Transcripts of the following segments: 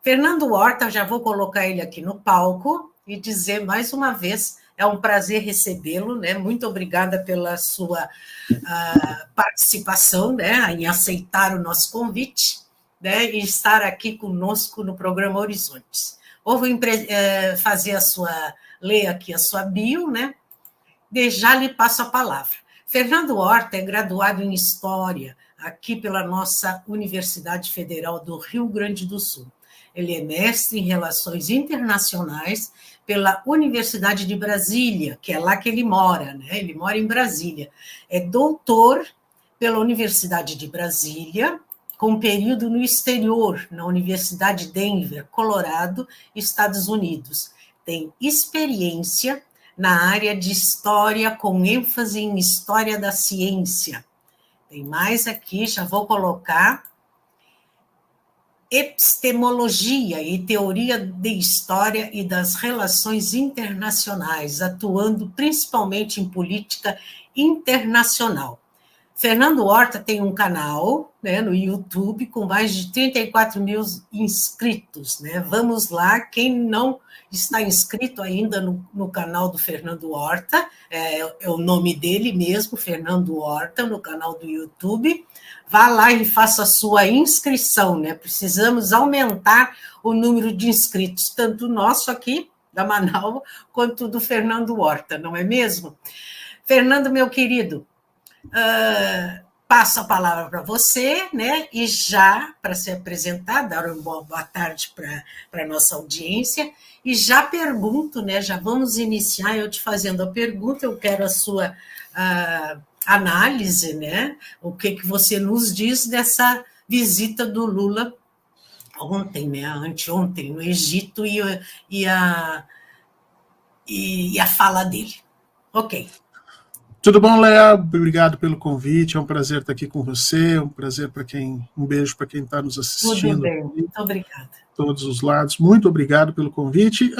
Fernando Horta, já vou colocar ele aqui no palco e dizer mais uma vez, é um prazer recebê-lo, né? Muito obrigada pela sua participação, né? Em aceitar o nosso convite, né? E estar aqui conosco no programa Horizontes. Ou vou fazer ler aqui a sua bio, né? Já lhe passo a palavra. Fernando Horta é graduado em História aqui pela nossa Universidade Federal do Rio Grande do Sul. Ele é mestre em Relações Internacionais pela Universidade de Brasília, que é lá que ele mora, né? Ele mora em Brasília. É doutor pela Universidade de Brasília, com período no exterior, na Universidade de Denver, Colorado, Estados Unidos. Tem experiência na área de História, com ênfase em História da Ciência. Tem mais aqui, já vou colocar. Epistemologia e Teoria de História e das Relações Internacionais, atuando principalmente em política internacional. Fernando Horta tem um canal, né, no YouTube com mais de 34 mil inscritos. Né? Vamos lá, quem não está inscrito ainda no canal do Fernando Horta, é o nome dele mesmo, Fernando Horta, no canal do YouTube. Vá lá e faça a sua inscrição, né? Precisamos aumentar o número de inscritos, tanto nosso aqui, da Manaus, quanto do Fernando Horta, não é mesmo? Fernando, meu querido, passo a palavra para você, né? E já, para se apresentar, dar uma boa tarde para a nossa audiência, e já pergunto, né? Já vamos iniciar eu te fazendo a pergunta, eu quero a sua análise, né? O que você nos diz dessa visita do Lula ontem, né? Anteontem, no Egito, e a fala dele. Ok. Tudo bom, Léa? Obrigado pelo convite, é um prazer estar aqui com você, um beijo para quem está nos assistindo. Tudo bem, muito obrigada. Todos os lados, muito obrigado pelo convite.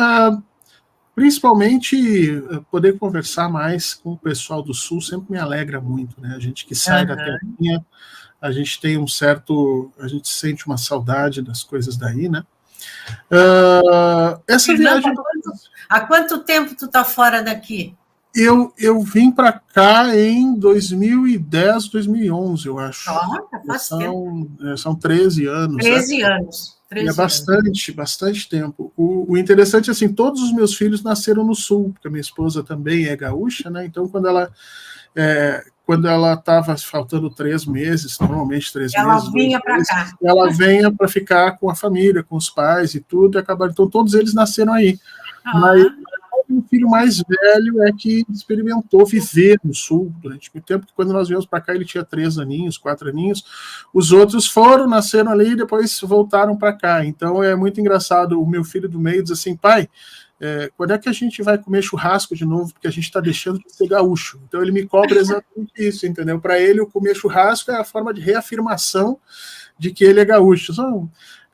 Principalmente poder conversar mais com o pessoal do Sul sempre me alegra muito, né? A gente que sai da terrinha, a gente sente uma saudade das coisas daí, né? Essa viagem... Há quanto tempo tu tá fora daqui? Eu vim para cá em 2010, 2011, eu acho. Faz tempo. São 13 anos. 13 anos. É bastante tempo. O interessante é assim, todos os meus filhos nasceram no Sul, porque a minha esposa também é gaúcha, né? Então, quando ela estava faltando 3 meses, normalmente 3 meses... Ela vinha para cá. Ela vinha para ficar com a família, com os pais e tudo, e acabaram. Então, todos eles nasceram aí. Mas o filho mais velho é que experimentou viver no Sul durante muito tempo, porque quando nós viemos para cá ele tinha 3 aninhos, 4 aninhos, os outros nasceram ali e depois voltaram para cá. Então é muito engraçado, o meu filho do meio diz assim, pai, quando é que a gente vai comer churrasco de novo, porque a gente está deixando de ser gaúcho? Então ele me cobra exatamente isso, entendeu? Para ele o comer churrasco é a forma de reafirmação de que ele é gaúcho. São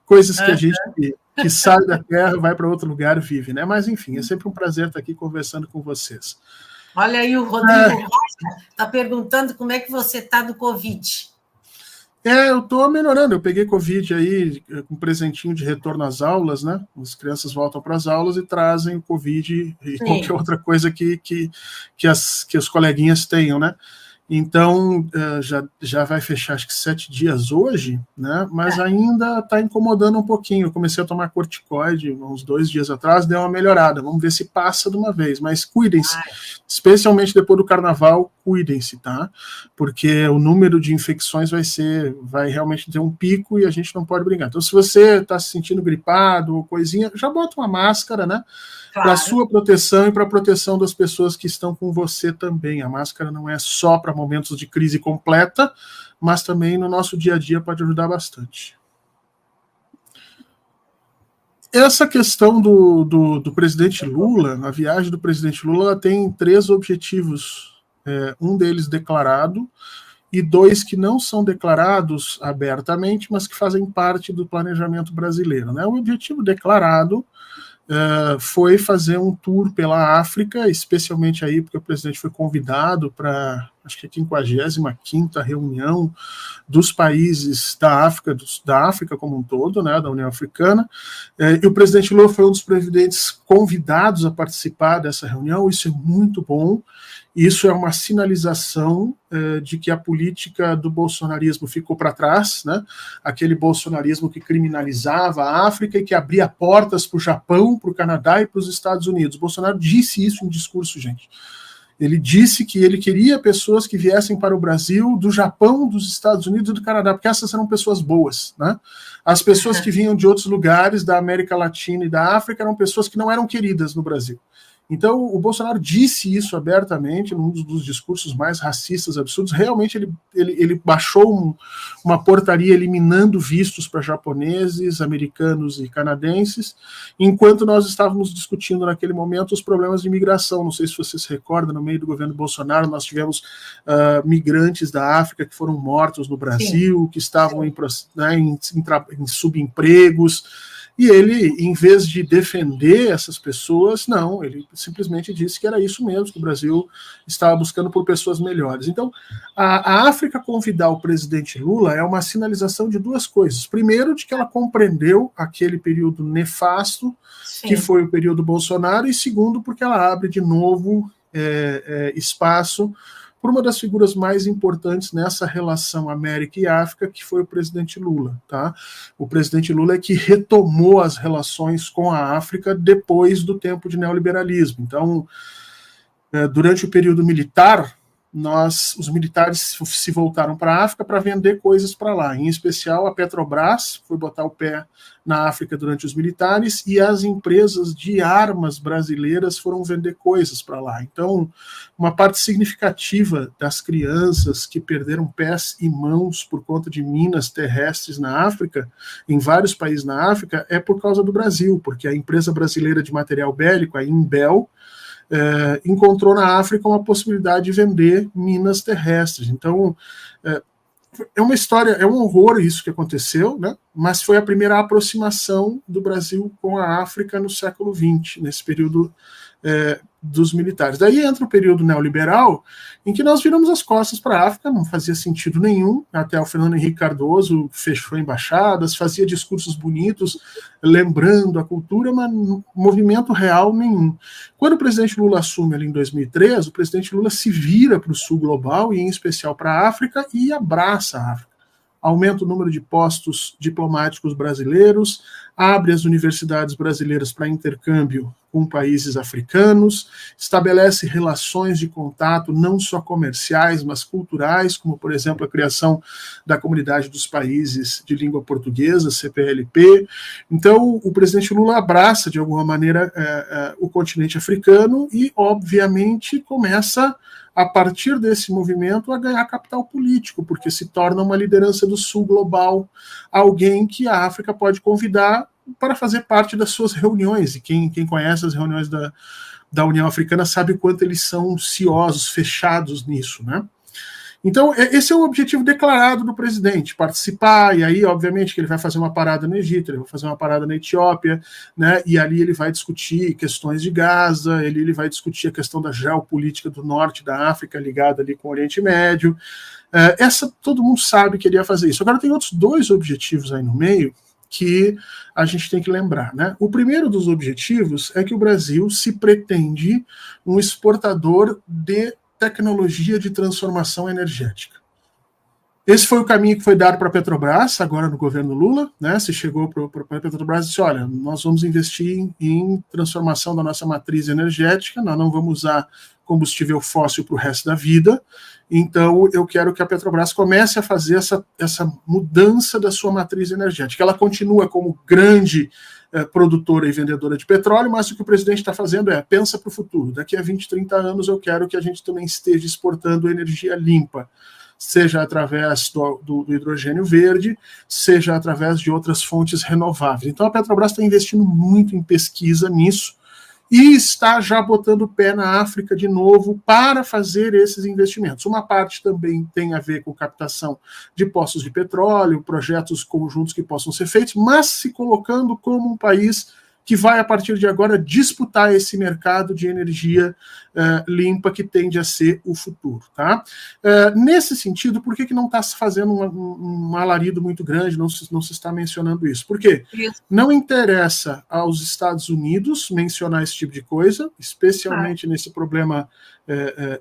coisas que a gente... que sai da terra, vai para outro lugar, vive, né? Mas, enfim, é sempre um prazer estar aqui conversando com vocês. Olha aí, o Rodrigo Rocha está perguntando como é que você está do Covid. Eu estou melhorando, eu peguei Covid aí, com um presentinho de retorno às aulas, né? As crianças voltam para as aulas e trazem o Covid e qualquer outra coisa que os coleguinhas tenham, né? Então, já vai fechar, acho que 7 dias hoje, né? Mas ainda está incomodando um pouquinho. Eu comecei a tomar corticoide uns 2 dias atrás, deu uma melhorada. Vamos ver se passa de uma vez. Mas cuidem-se, especialmente depois do carnaval, cuidem-se, tá? Porque o número de infecções vai realmente ter um pico e a gente não pode brincar. Então, se você está se sentindo gripado ou coisinha, já bota uma máscara, né? Para a sua proteção e para a proteção das pessoas que estão com você também. A máscara não é só para momentos de crise completa, mas também no nosso dia a dia pode ajudar bastante. Essa questão do presidente Lula, a viagem do presidente Lula, ela tem 3 objetivos. Um deles declarado e 2 que não são declarados abertamente, mas que fazem parte do planejamento brasileiro, né? O objetivo declarado foi fazer um tour pela África, especialmente aí porque o presidente foi convidado para acho que a 55ª reunião dos países da África como um todo, né, da União Africana, e o presidente Lula foi um dos presidentes convidados a participar dessa reunião. Isso é muito bom. Isso é uma sinalização de que a política do bolsonarismo ficou para trás, né? Aquele bolsonarismo que criminalizava a África e que abria portas para o Japão, para o Canadá e para os Estados Unidos. Bolsonaro disse isso em discurso, gente. Ele disse que ele queria pessoas que viessem para o Brasil do Japão, dos Estados Unidos e do Canadá, porque essas eram pessoas boas, né? As pessoas que vinham de outros lugares, da América Latina e da África, eram pessoas que não eram queridas no Brasil. Então, o Bolsonaro disse isso abertamente, num dos discursos mais racistas, absurdos. Realmente, ele baixou uma portaria eliminando vistos para japoneses, americanos e canadenses, enquanto nós estávamos discutindo naquele momento os problemas de imigração. Não sei se vocês se recordam, no meio do governo Bolsonaro, nós tivemos migrantes da África que foram mortos no Brasil, sim, que estavam em subempregos. E ele, em vez de defender essas pessoas, não, ele simplesmente disse que era isso mesmo, que o Brasil estava buscando por pessoas melhores. Então, a África convidar o presidente Lula é uma sinalização de duas coisas. Primeiro, de que ela compreendeu aquele período nefasto, sim, que foi o período Bolsonaro, e segundo, porque ela abre de novo espaço por uma das figuras mais importantes nessa relação América e África, que foi o presidente Lula. Tá? O presidente Lula é que retomou as relações com a África depois do tempo de neoliberalismo. Então, durante o período militar, os militares se voltaram para a África para vender coisas para lá. Em especial, a Petrobras foi botar o pé na África durante os militares e as empresas de armas brasileiras foram vender coisas para lá. Então, uma parte significativa das crianças que perderam pés e mãos por conta de minas terrestres na África, em vários países na África, é por causa do Brasil, porque a empresa brasileira de material bélico, a Imbel, encontrou na África uma possibilidade de vender minas terrestres. Então, é uma história, é um horror isso que aconteceu, né? Mas foi a primeira aproximação do Brasil com a África no século XX, nesse período dos militares. Daí entra o período neoliberal, em que nós viramos as costas para a África, não fazia sentido nenhum, até o Fernando Henrique Cardoso fechou embaixadas, fazia discursos bonitos, lembrando a cultura, mas movimento real nenhum. Quando o presidente Lula assume ali em 2003, o presidente Lula se vira para o sul global, e em especial para a África, e abraça a África. Aumenta o número de postos diplomáticos brasileiros, abre as universidades brasileiras para intercâmbio com países africanos, estabelece relações de contato não só comerciais, mas culturais, como, por exemplo, a criação da Comunidade dos Países de Língua Portuguesa, CPLP. Então, o presidente Lula abraça, de alguma maneira, o continente africano e, obviamente, começa, a partir desse movimento, a ganhar capital político, porque se torna uma liderança do Sul global, alguém que a África pode convidar para fazer parte das suas reuniões, e quem conhece as reuniões da União Africana sabe o quanto eles são ciosos, fechados nisso, né? Então, esse é o objetivo declarado do presidente, participar, e aí, obviamente, que ele vai fazer uma parada no Egito, ele vai fazer uma parada na Etiópia, né, e ali ele vai discutir questões de Gaza, ele vai discutir a questão da geopolítica do norte da África, ligada ali com o Oriente Médio. Todo mundo sabe que ele ia fazer isso. Agora, tem outros dois objetivos aí no meio que a gente tem que lembrar, né? O primeiro dos objetivos é que o Brasil se pretende um exportador de tecnologia de transformação energética. Esse foi o caminho que foi dado para a Petrobras, agora no governo Lula, né? Se chegou para a Petrobras e disse, olha, nós vamos investir em transformação da nossa matriz energética, nós não vamos usar combustível fóssil para o resto da vida, então eu quero que a Petrobras comece a fazer essa mudança da sua matriz energética. Ela continua como grande produtora e vendedora de petróleo, mas o que o presidente está fazendo pensa para o futuro. Daqui a 20, 30 anos eu quero que a gente também esteja exportando energia limpa, seja através do hidrogênio verde, seja através de outras fontes renováveis. Então a Petrobras está investindo muito em pesquisa nisso, e está já botando o pé na África de novo para fazer esses investimentos. Uma parte também tem a ver com captação de poços de petróleo, projetos conjuntos que possam ser feitos, mas se colocando como um país que vai, a partir de agora, disputar esse mercado de energia limpa que tende a ser o futuro. Tá? Nesse sentido, por que não está se fazendo um alarido muito grande, não se está mencionando isso? Por quê? Não interessa aos Estados Unidos mencionar esse tipo de coisa, especialmente nesse problema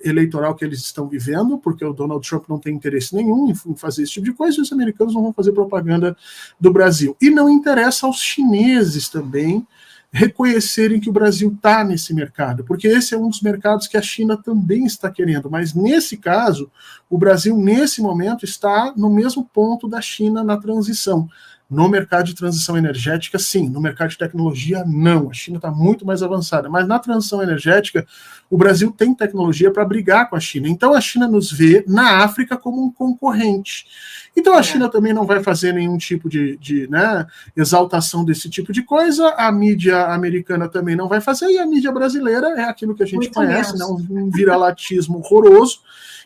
eleitoral que eles estão vivendo, porque o Donald Trump não tem interesse nenhum em fazer esse tipo de coisa, e os americanos não vão fazer propaganda do Brasil. E não interessa aos chineses também reconhecerem que o Brasil está nesse mercado, porque esse é um dos mercados que a China também está querendo, mas nesse caso, o Brasil, nesse momento, está no mesmo ponto da China na transição. No mercado de transição energética, sim. No mercado de tecnologia, não. A China está muito mais avançada. Mas na transição energética, o Brasil tem tecnologia para brigar com a China. Então a China nos vê na África como um concorrente. Então a China também não vai fazer nenhum tipo de exaltação desse tipo de coisa. A mídia americana também não vai fazer. E a mídia brasileira é aquilo que a gente conhece, né? Um viralatismo horroroso.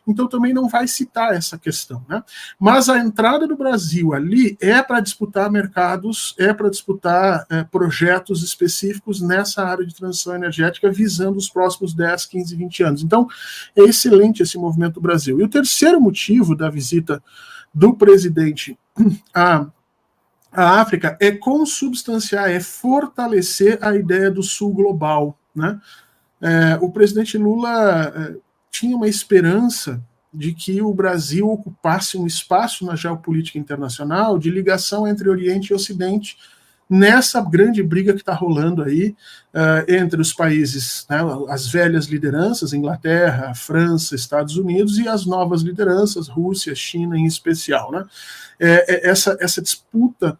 Então também não vai citar essa questão. Né? Mas a entrada do Brasil ali é para disputar mercados, é para disputar projetos específicos nessa área de transição energética, visando os próximos 10, 15, 20 anos. Então é excelente esse movimento do Brasil. E o terceiro motivo da visita do presidente à África é consubstanciar, é fortalecer a ideia do Sul global. Né? O presidente Lula tinha uma esperança de que o Brasil ocupasse um espaço na geopolítica internacional de ligação entre Oriente e Ocidente nessa grande briga que está rolando aí entre os países, né, as velhas lideranças, Inglaterra, França, Estados Unidos, e as novas lideranças, Rússia, China em especial. Né? Essa disputa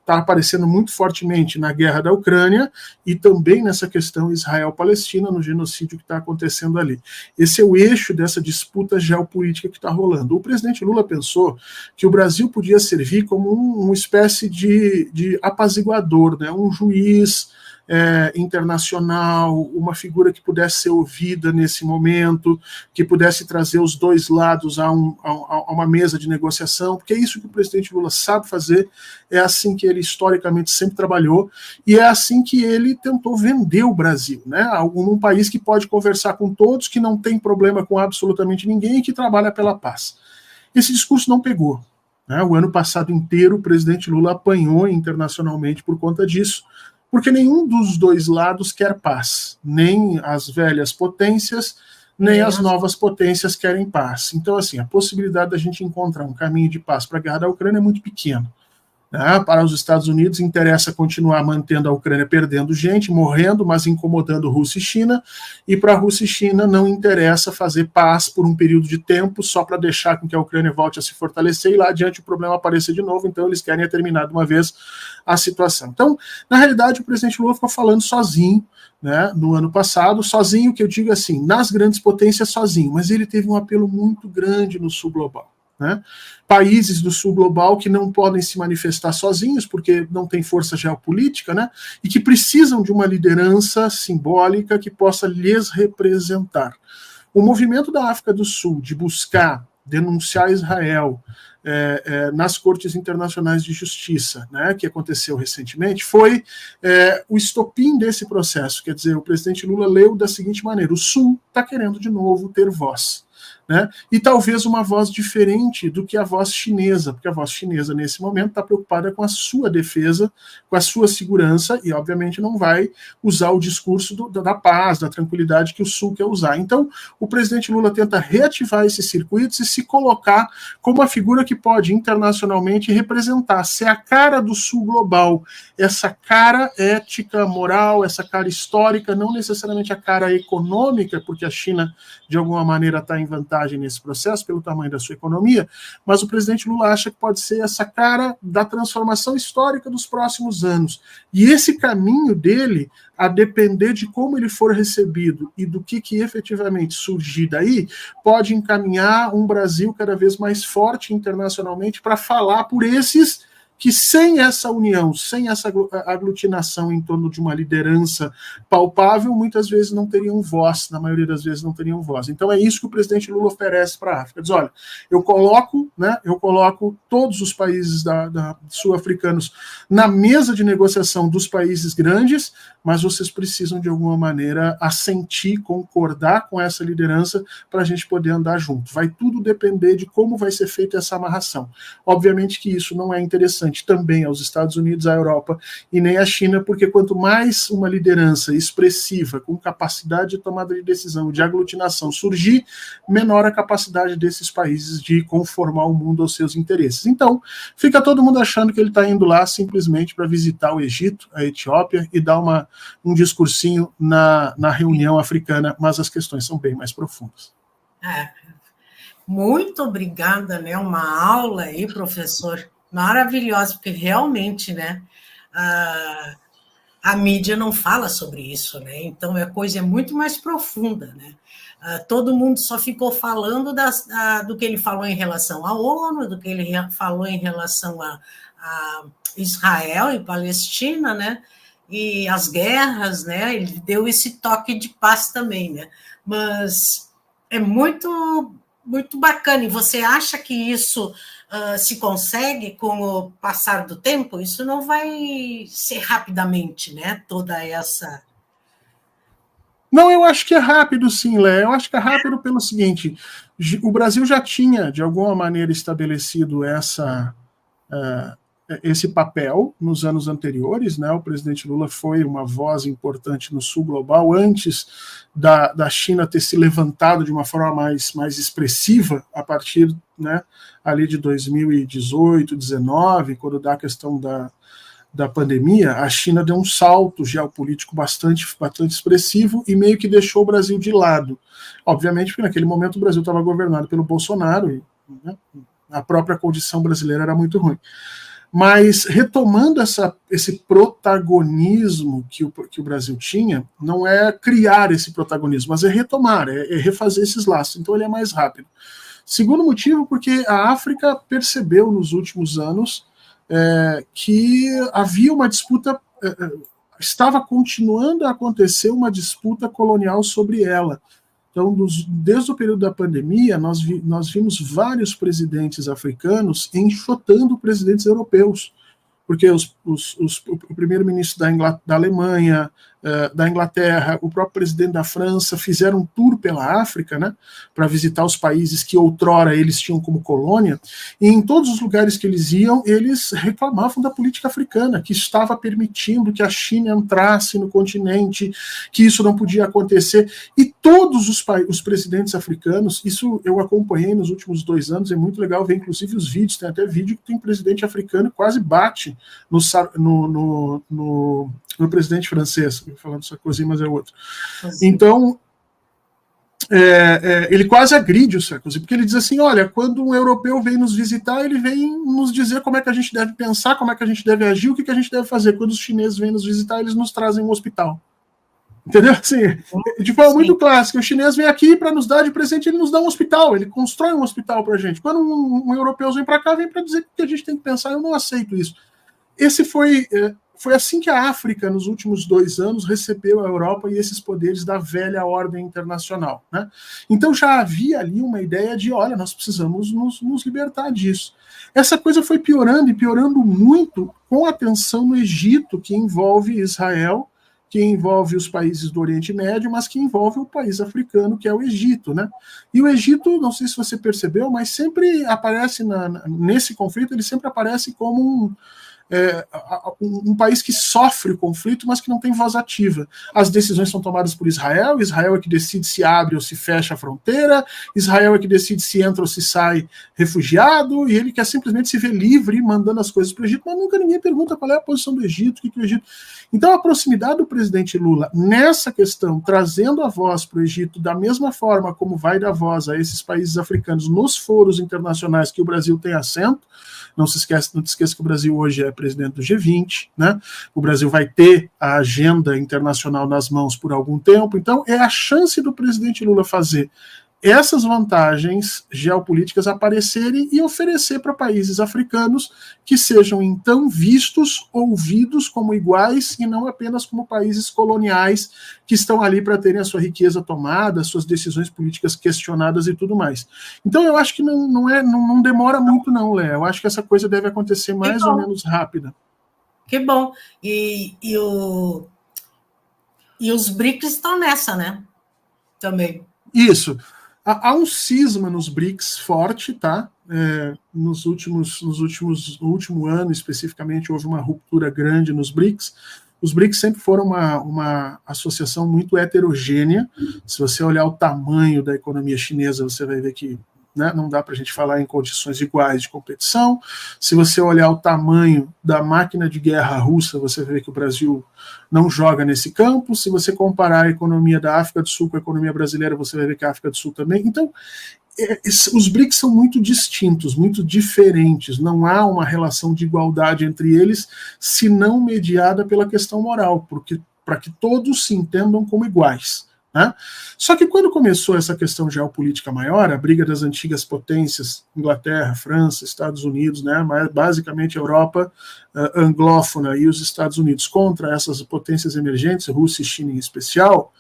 está aparecendo muito fortemente na guerra da Ucrânia e também nessa questão Israel-Palestina, no genocídio que está acontecendo ali. Esse é o eixo dessa disputa geopolítica que está rolando. O presidente Lula pensou que o Brasil podia servir como uma espécie de apaziguador, né? Um juiz internacional, uma figura que pudesse ser ouvida nesse momento, que pudesse trazer os dois lados a uma mesa de negociação, porque é isso que o presidente Lula sabe fazer, é assim que ele historicamente sempre trabalhou, e é assim que ele tentou vender o Brasil, né? Um país que pode conversar com todos, que não tem problema com absolutamente ninguém e que trabalha pela paz. Esse discurso não pegou. Né? O ano passado inteiro o presidente Lula apanhou internacionalmente por conta disso, porque nenhum dos dois lados quer paz, nem as velhas potências, nem as novas potências querem paz. Então, assim, a possibilidade da gente encontrar um caminho de paz para a guerra da Ucrânia é muito pequena. Né? Para os Estados Unidos, interessa continuar mantendo a Ucrânia perdendo gente, morrendo, mas incomodando Rússia e China, e para a Rússia e China não interessa fazer paz por um período de tempo só para deixar com que a Ucrânia volte a se fortalecer e lá adiante o problema apareça de novo, então eles querem terminar de uma vez a situação. Então, na realidade, o presidente Lula ficou falando sozinho, né, no ano passado, sozinho, que eu digo assim, nas grandes potências sozinho, mas ele teve um apelo muito grande no sul global. Né? Países do sul global que não podem se manifestar sozinhos porque não tem força geopolítica, né? E que precisam de uma liderança simbólica que possa lhes representar. O movimento da África do Sul de buscar denunciar Israel nas cortes internacionais de justiça, né, que aconteceu recentemente, foi o estopim desse processo. Quer dizer, o presidente Lula leu da seguinte maneira: o Sul está querendo de novo ter voz. Né? E talvez uma voz diferente do que a voz chinesa, porque a voz chinesa, nesse momento, está preocupada com a sua defesa, com a sua segurança, e, obviamente, não vai usar o discurso da paz, da tranquilidade que o Sul quer usar. Então, o presidente Lula tenta reativar esses circuitos e se colocar como uma figura que pode, internacionalmente, representar, ser a cara do Sul global, essa cara ética, moral, essa cara histórica, não necessariamente a cara econômica, porque a China, de alguma maneira, está em vantagem nesse processo, pelo tamanho da sua economia, mas o presidente Lula acha que pode ser essa cara da transformação histórica dos próximos anos. E esse caminho dele, a depender de como ele for recebido e do que efetivamente surgir daí, pode encaminhar um Brasil cada vez mais forte internacionalmente para falar por esses que sem essa união, sem essa aglutinação em torno de uma liderança palpável, muitas vezes não teriam voz, na maioria das vezes não teriam voz. Então é isso que o presidente Lula oferece para a África. Diz, olha, eu coloco todos os países sul-africanos na mesa de negociação dos países grandes, mas vocês precisam, de alguma maneira, assentir, concordar com essa liderança para a gente poder andar junto. Vai tudo depender de como vai ser feita essa amarração. Obviamente que isso não é interessante também aos Estados Unidos, à Europa e nem à China, porque quanto mais uma liderança expressiva, com capacidade de tomada de decisão, de aglutinação surgir, menor a capacidade desses países de conformar o mundo aos seus interesses. Então, fica todo mundo achando que ele está indo lá simplesmente para visitar o Egito, a Etiópia, e dar um discursinho na reunião africana, mas as questões são bem mais profundas. Muito obrigada, né? Uma aula aí, professor, maravilhosa, porque realmente, né, a mídia não fala sobre isso, né? Então a coisa é muito mais profunda, né? Todo mundo só ficou falando do que ele falou em relação à ONU, do que ele falou em relação a Israel e Palestina, né? E as guerras, né? Ele deu esse toque de paz também, né? Mas é muito, muito bacana. E você acha que isso se consegue com o passar do tempo? Isso não vai ser rapidamente, né? Toda essa... Não, eu acho que é rápido, sim, Lé. Eu acho que é rápido pelo seguinte: o Brasil já tinha, de alguma maneira, estabelecido esse papel nos anos anteriores, né? O presidente Lula foi uma voz importante no sul global, antes da China ter se levantado de uma forma mais expressiva a partir, né, ali de 2018, 2019, quando dá a questão da pandemia. A China deu um salto geopolítico bastante expressivo e meio que deixou o Brasil de lado. Obviamente, porque naquele momento o Brasil estava governado pelo Bolsonaro e, né, a própria condição brasileira era muito ruim. Mas retomando esse protagonismo que o Brasil tinha, não é criar esse protagonismo, mas é retomar, é refazer esses laços. Então ele é mais rápido. Segundo motivo, porque a África percebeu nos últimos anos que havia uma disputa, estava continuando a acontecer uma disputa colonial sobre ela. Então, desde o período da pandemia, nós vimos vários presidentes africanos enxotando presidentes europeus, porque o primeiro-ministro da Alemanha, da Inglaterra, o próprio presidente da França fizeram um tour pela África, né, para visitar os países que outrora eles tinham como colônia, e em todos os lugares que eles iam, eles reclamavam da política africana, que estava permitindo que a China entrasse no continente, que isso não podia acontecer, e todos os presidentes africanos, isso eu acompanhei nos últimos 2 anos, é muito legal ver inclusive os vídeos, tem até vídeo que tem presidente africano que quase bate no presidente francês, falando essa coisinha, mas é outro. Então, ele quase agride o Sarkozy, porque ele diz assim, olha, quando um europeu vem nos visitar, ele vem nos dizer como é que a gente deve pensar, como é que a gente deve agir, o que a gente deve fazer. Quando os chineses vêm nos visitar, eles nos trazem um hospital. Entendeu? Assim, de forma muito clássica, o chinês vem aqui para nos dar de presente, ele nos dá um hospital, ele constrói um hospital para a gente. Quando um europeu vem para cá, vem para dizer o que a gente tem que pensar, eu não aceito isso. Esse foi assim que a África, nos últimos 2 anos, recebeu a Europa e esses poderes da velha ordem internacional, né? Então já havia ali uma ideia de, olha, nós precisamos nos libertar disso. Essa coisa foi piorando e piorando muito com a tensão no Egito, que envolve Israel, que envolve os países do Oriente Médio, mas que envolve o país africano, que é o Egito, né? E o Egito, não sei se você percebeu, mas sempre aparece nesse conflito, ele sempre aparece como um país que sofre o conflito, mas que não tem voz ativa. As decisões são tomadas por Israel é que decide se abre ou se fecha a fronteira, Israel é que decide se entra ou se sai refugiado, e ele quer simplesmente se ver livre, mandando as coisas para o Egito, mas nunca ninguém pergunta qual é a posição do Egito, o que o Egito... Então a proximidade do presidente Lula nessa questão, trazendo a voz para o Egito, da mesma forma como vai dar voz a esses países africanos nos foros internacionais que o Brasil tem assento. Não te esqueça que o Brasil hoje é presidente do G20, né? O Brasil vai ter a agenda internacional nas mãos por algum tempo, então é a chance do presidente Lula fazer essas vantagens geopolíticas aparecerem e oferecer para países africanos que sejam então vistos, ouvidos como iguais e não apenas como países coloniais que estão ali para terem a sua riqueza tomada, suas decisões políticas questionadas e tudo mais. Então eu acho que não demora muito não, Léa. Eu acho que essa coisa deve acontecer mais ou menos rápida. Que bom. E os BRICS estão nessa, né? Também. Isso. Há um cisma nos BRICS forte, tá? No último ano, especificamente, houve uma ruptura grande nos BRICS. Os BRICS sempre foram uma associação muito heterogênea. Se você olhar o tamanho da economia chinesa, você vai ver que, né, não dá para a gente falar em condições iguais de competição. Se você olhar o tamanho da máquina de guerra russa, você vê que o Brasil não joga nesse campo. Se você comparar a economia da África do Sul com a economia brasileira, você vai ver que a África do Sul também. Então, os BRICS são muito distintos, muito diferentes. Não há uma relação de igualdade entre eles, se não mediada pela questão moral, para que todos se entendam como iguais. Né? Só que quando começou essa questão geopolítica maior, a briga das antigas potências, Inglaterra, França, Estados Unidos, né, mas basicamente a Europa anglófona e os Estados Unidos contra essas potências emergentes, Rússia e China em especial,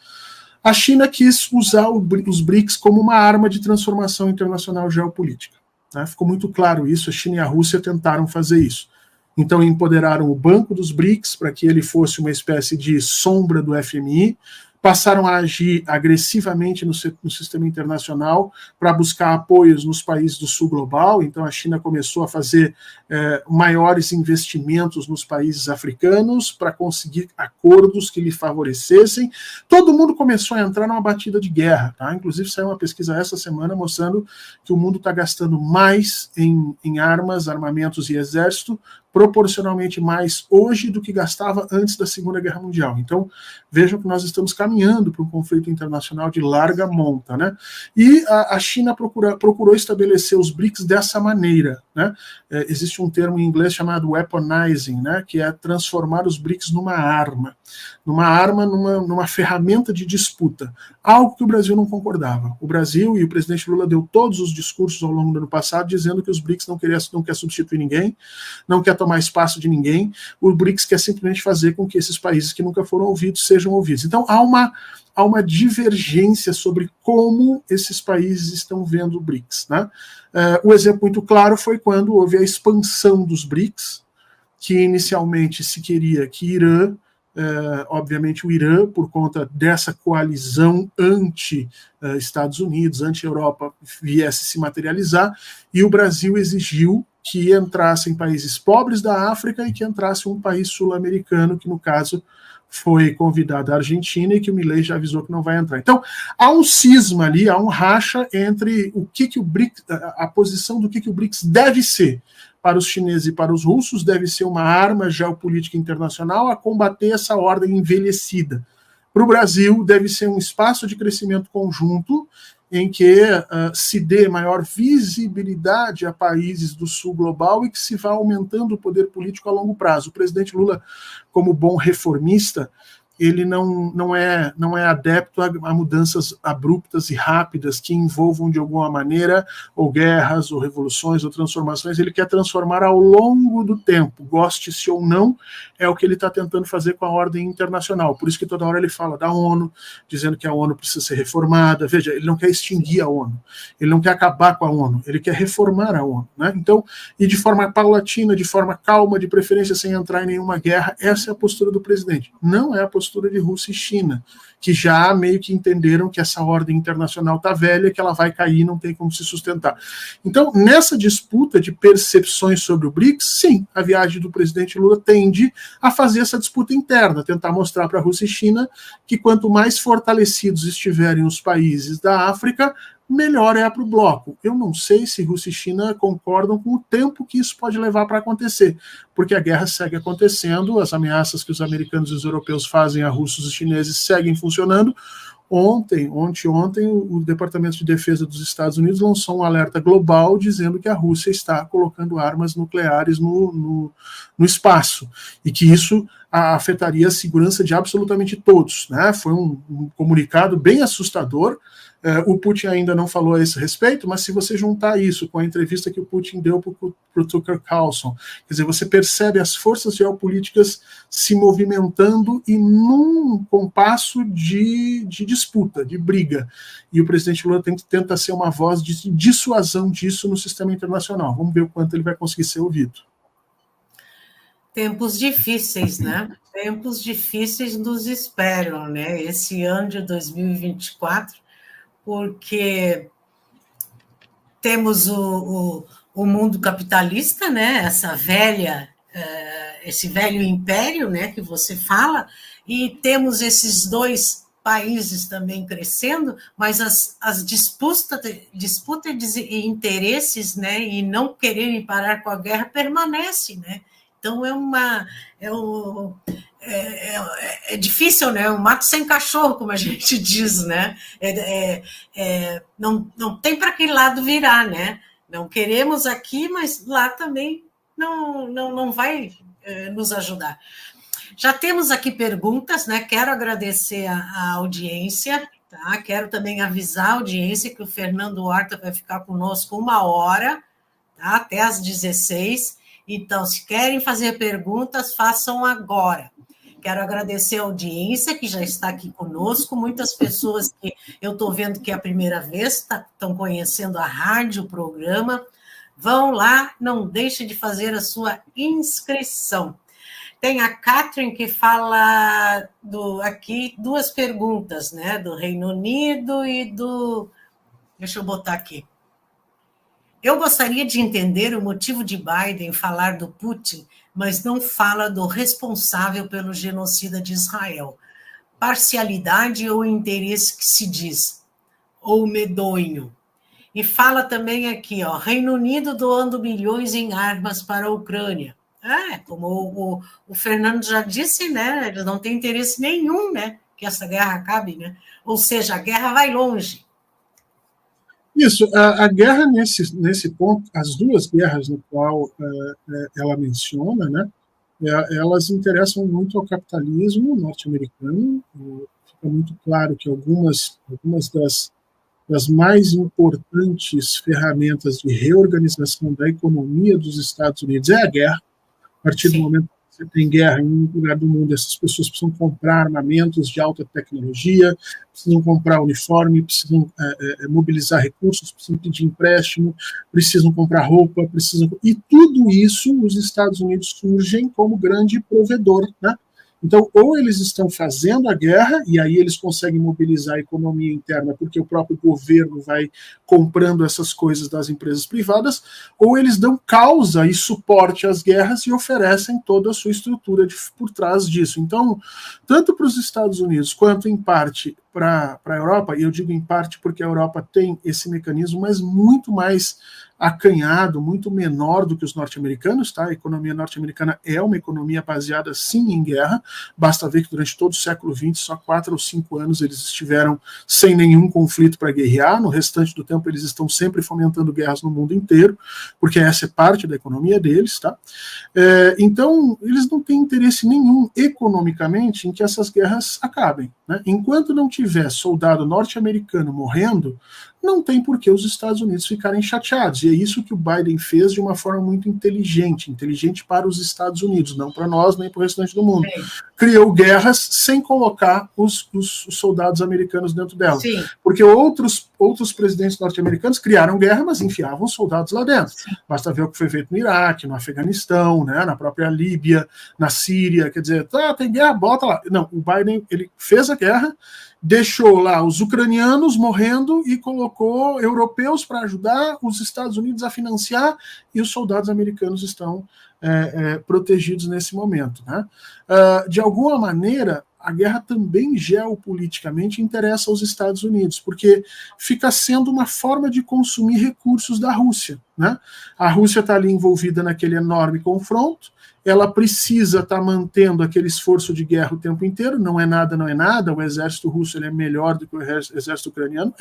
a China quis usar os BRICS como uma arma de transformação internacional geopolítica. Né? Ficou muito claro isso, a China e a Rússia tentaram fazer isso. Então empoderaram o Banco dos BRICS para que ele fosse uma espécie de sombra do FMI, passaram a agir agressivamente no sistema internacional para buscar apoios nos países do sul global. Então a China começou a fazer maiores investimentos nos países africanos para conseguir acordos que lhe favorecessem. Todo mundo começou a entrar numa batida de guerra. Tá? Inclusive saiu uma pesquisa essa semana mostrando que o mundo está gastando mais em armas, armamentos e exército, proporcionalmente mais hoje do que gastava antes da Segunda Guerra Mundial. Então, vejam que nós estamos caminhando para um conflito internacional de larga monta. Né? E a China procurou estabelecer os BRICS dessa maneira. Né? Existe um termo em inglês chamado weaponizing, né? Que é transformar os BRICS numa arma, numa ferramenta de disputa, algo que o Brasil não concordava. O Brasil e o presidente Lula deu todos os discursos ao longo do ano passado dizendo que os BRICS não quer substituir ninguém, não quer tomar espaço de ninguém, o BRICS quer simplesmente fazer com que esses países que nunca foram ouvidos sejam ouvidos. Então há uma divergência sobre como esses países estão vendo o BRICS. Né? O exemplo muito claro foi quando houve a expansão dos BRICS, que inicialmente se queria que Irã, obviamente o Irã, por conta dessa coalizão anti-Estados Unidos, anti-Europa, viesse se materializar, e o Brasil exigiu que entrassem países pobres da África e que entrasse um país sul-americano, que no caso foi convidada a Argentina e que o Milei já avisou que não vai entrar. Então, há um cisma ali, há um racha entre o que o BRICS, a posição do que o BRICS deve ser. Para os chineses e para os russos, deve ser uma arma geopolítica internacional a combater essa ordem envelhecida. Para o Brasil, deve ser um espaço de crescimento conjunto em que se dê maior visibilidade a países do sul global e que se vá aumentando o poder político a longo prazo. O presidente Lula, como bom reformista, ele não é adepto a mudanças abruptas e rápidas que envolvam de alguma maneira ou guerras, ou revoluções, ou transformações. Ele quer transformar ao longo do tempo, goste-se ou não, é o que ele está tentando fazer com a ordem internacional. Por isso que toda hora ele fala da ONU, dizendo que a ONU precisa ser reformada. Veja, ele não quer extinguir a ONU, ele não quer acabar com a ONU, ele quer reformar a ONU. Né? Então, e de forma paulatina, de forma calma, de preferência sem entrar em nenhuma guerra, essa é a postura do presidente. Não é a postura de Rússia e China, que já meio que entenderam que essa ordem internacional está velha, que ela vai cair, não tem como se sustentar. Então, nessa disputa de percepções sobre o BRICS, sim, a viagem do presidente Lula tende a fazer essa disputa interna, tentar mostrar para a Rússia e China que quanto mais fortalecidos estiverem os países da África, melhor é para o bloco. Eu não sei se Rússia e China concordam com o tempo que isso pode levar para acontecer, porque a guerra segue acontecendo, as ameaças que os americanos e os europeus fazem a russos e chineses seguem funcionando. Ontem, o Departamento de Defesa dos Estados Unidos lançou um alerta global dizendo que a Rússia está colocando armas nucleares no espaço, e que isso afetaria a segurança de absolutamente todos, né? Foi um comunicado bem assustador. O Putin ainda não falou a esse respeito, mas se você juntar isso com a entrevista que o Putin deu para o Tucker Carlson, quer dizer, você percebe as forças geopolíticas se movimentando e num compasso de disputa, de briga. E o presidente Lula tenta ser uma voz de dissuasão disso no sistema internacional. Vamos ver o quanto ele vai conseguir ser ouvido. Tempos difíceis, né? Tempos difíceis nos esperam, né? Esse ano de 2024, porque temos o mundo capitalista, né? Esse velho império, né? Que você fala, e temos esses dois países também crescendo, mas as disputas de interesses, né? E não quererem parar com a guerra permanecem, né? Então é difícil, né? Um mato sem cachorro, como a gente diz, né? Não tem para que lado virar, né? Não queremos aqui, mas lá também não vai nos ajudar. Já temos aqui perguntas, né? Quero agradecer a audiência, tá? Quero também avisar a audiência que o Fernando Horta vai ficar conosco 1 hora, tá? Até às 16. Então, se querem fazer perguntas, façam agora. Quero agradecer a audiência que já está aqui conosco, muitas pessoas que eu estou vendo que é a primeira vez, estão conhecendo a rádio, o programa. Vão lá, não deixe de fazer a sua inscrição. Tem a Catherine que fala aqui 2 perguntas, né? Do Reino Unido e do... Deixa eu botar aqui. Eu gostaria de entender o motivo de Biden falar do Putin, mas não fala do responsável pelo genocida de Israel. Parcialidade ou interesse que se diz? Ou medonho? E fala também aqui, ó, Reino Unido doando milhões em armas para a Ucrânia. Como o Fernando já disse, né? Eles não têm interesse nenhum, né? Que essa guerra acabe, né? Ou seja, a guerra vai longe. Isso, a guerra nesse ponto, as 2 guerras no qual ela menciona, né, elas interessam muito ao capitalismo norte-americano. Fica muito claro que algumas das mais importantes ferramentas de reorganização da economia dos Estados Unidos é a guerra. A partir do momento que você tem guerra em um lugar do mundo, essas pessoas precisam comprar armamentos de alta tecnologia, precisam comprar uniforme, precisam mobilizar recursos, precisam pedir empréstimo, precisam comprar roupa, e tudo isso os Estados Unidos surgem como grande provedor, né? Então, ou eles estão fazendo a guerra, e aí eles conseguem mobilizar a economia interna, porque o próprio governo vai comprando essas coisas das empresas privadas, ou eles dão causa e suporte às guerras e oferecem toda a sua estrutura por trás disso. Então, tanto para os Estados Unidos, quanto em parte para a Europa, e eu digo em parte porque a Europa tem esse mecanismo, mas muito mais acanhado, muito menor do que os norte-americanos, tá? A economia norte-americana é uma economia baseada, sim, em guerra. Basta ver que durante todo o século XX, só 4 ou 5 anos eles estiveram sem nenhum conflito para guerrear. No restante do tempo, eles estão sempre fomentando guerras no mundo inteiro, porque essa é parte da economia deles, tá? Então, eles não têm interesse nenhum, economicamente, em que essas guerras acabem, né? Enquanto não tiver soldado norte-americano morrendo, não tem por que os Estados Unidos ficarem chateados. E é isso que o Biden fez de uma forma muito inteligente para os Estados Unidos, não para nós, nem para o restante do mundo. Sim. Criou guerras sem colocar os soldados americanos dentro delas. Sim. Porque outros presidentes norte-americanos criaram guerra, mas enfiavam soldados lá dentro. Sim. Basta ver o que foi feito no Iraque, no Afeganistão, né, na própria Líbia, na Síria. Quer dizer, tem guerra, bota lá. Não, o Biden ele fez a guerra, deixou lá os ucranianos morrendo e colocou europeus para ajudar, os Estados Unidos a financiar, e os soldados americanos estão protegidos nesse momento, né? De alguma maneira, a guerra também geopoliticamente interessa aos Estados Unidos, porque fica sendo uma forma de consumir recursos da Rússia, né? A Rússia está ali envolvida naquele enorme confronto, ela precisa estar mantendo aquele esforço de guerra o tempo inteiro, não é nada, o exército russo ele é melhor do que o exército ucraniano,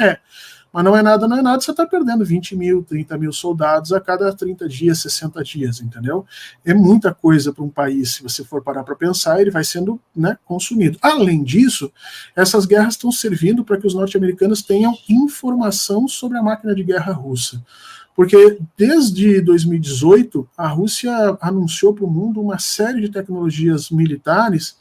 mas não é nada, você está perdendo 20 mil, 30 mil soldados a cada 30 dias, 60 dias, entendeu? É muita coisa para um país, se você for parar para pensar, ele vai sendo, né, consumido. Além disso, essas guerras estão servindo para que os norte-americanos tenham informação sobre a máquina de guerra russa. Porque desde 2018, a Rússia anunciou para o mundo uma série de tecnologias militares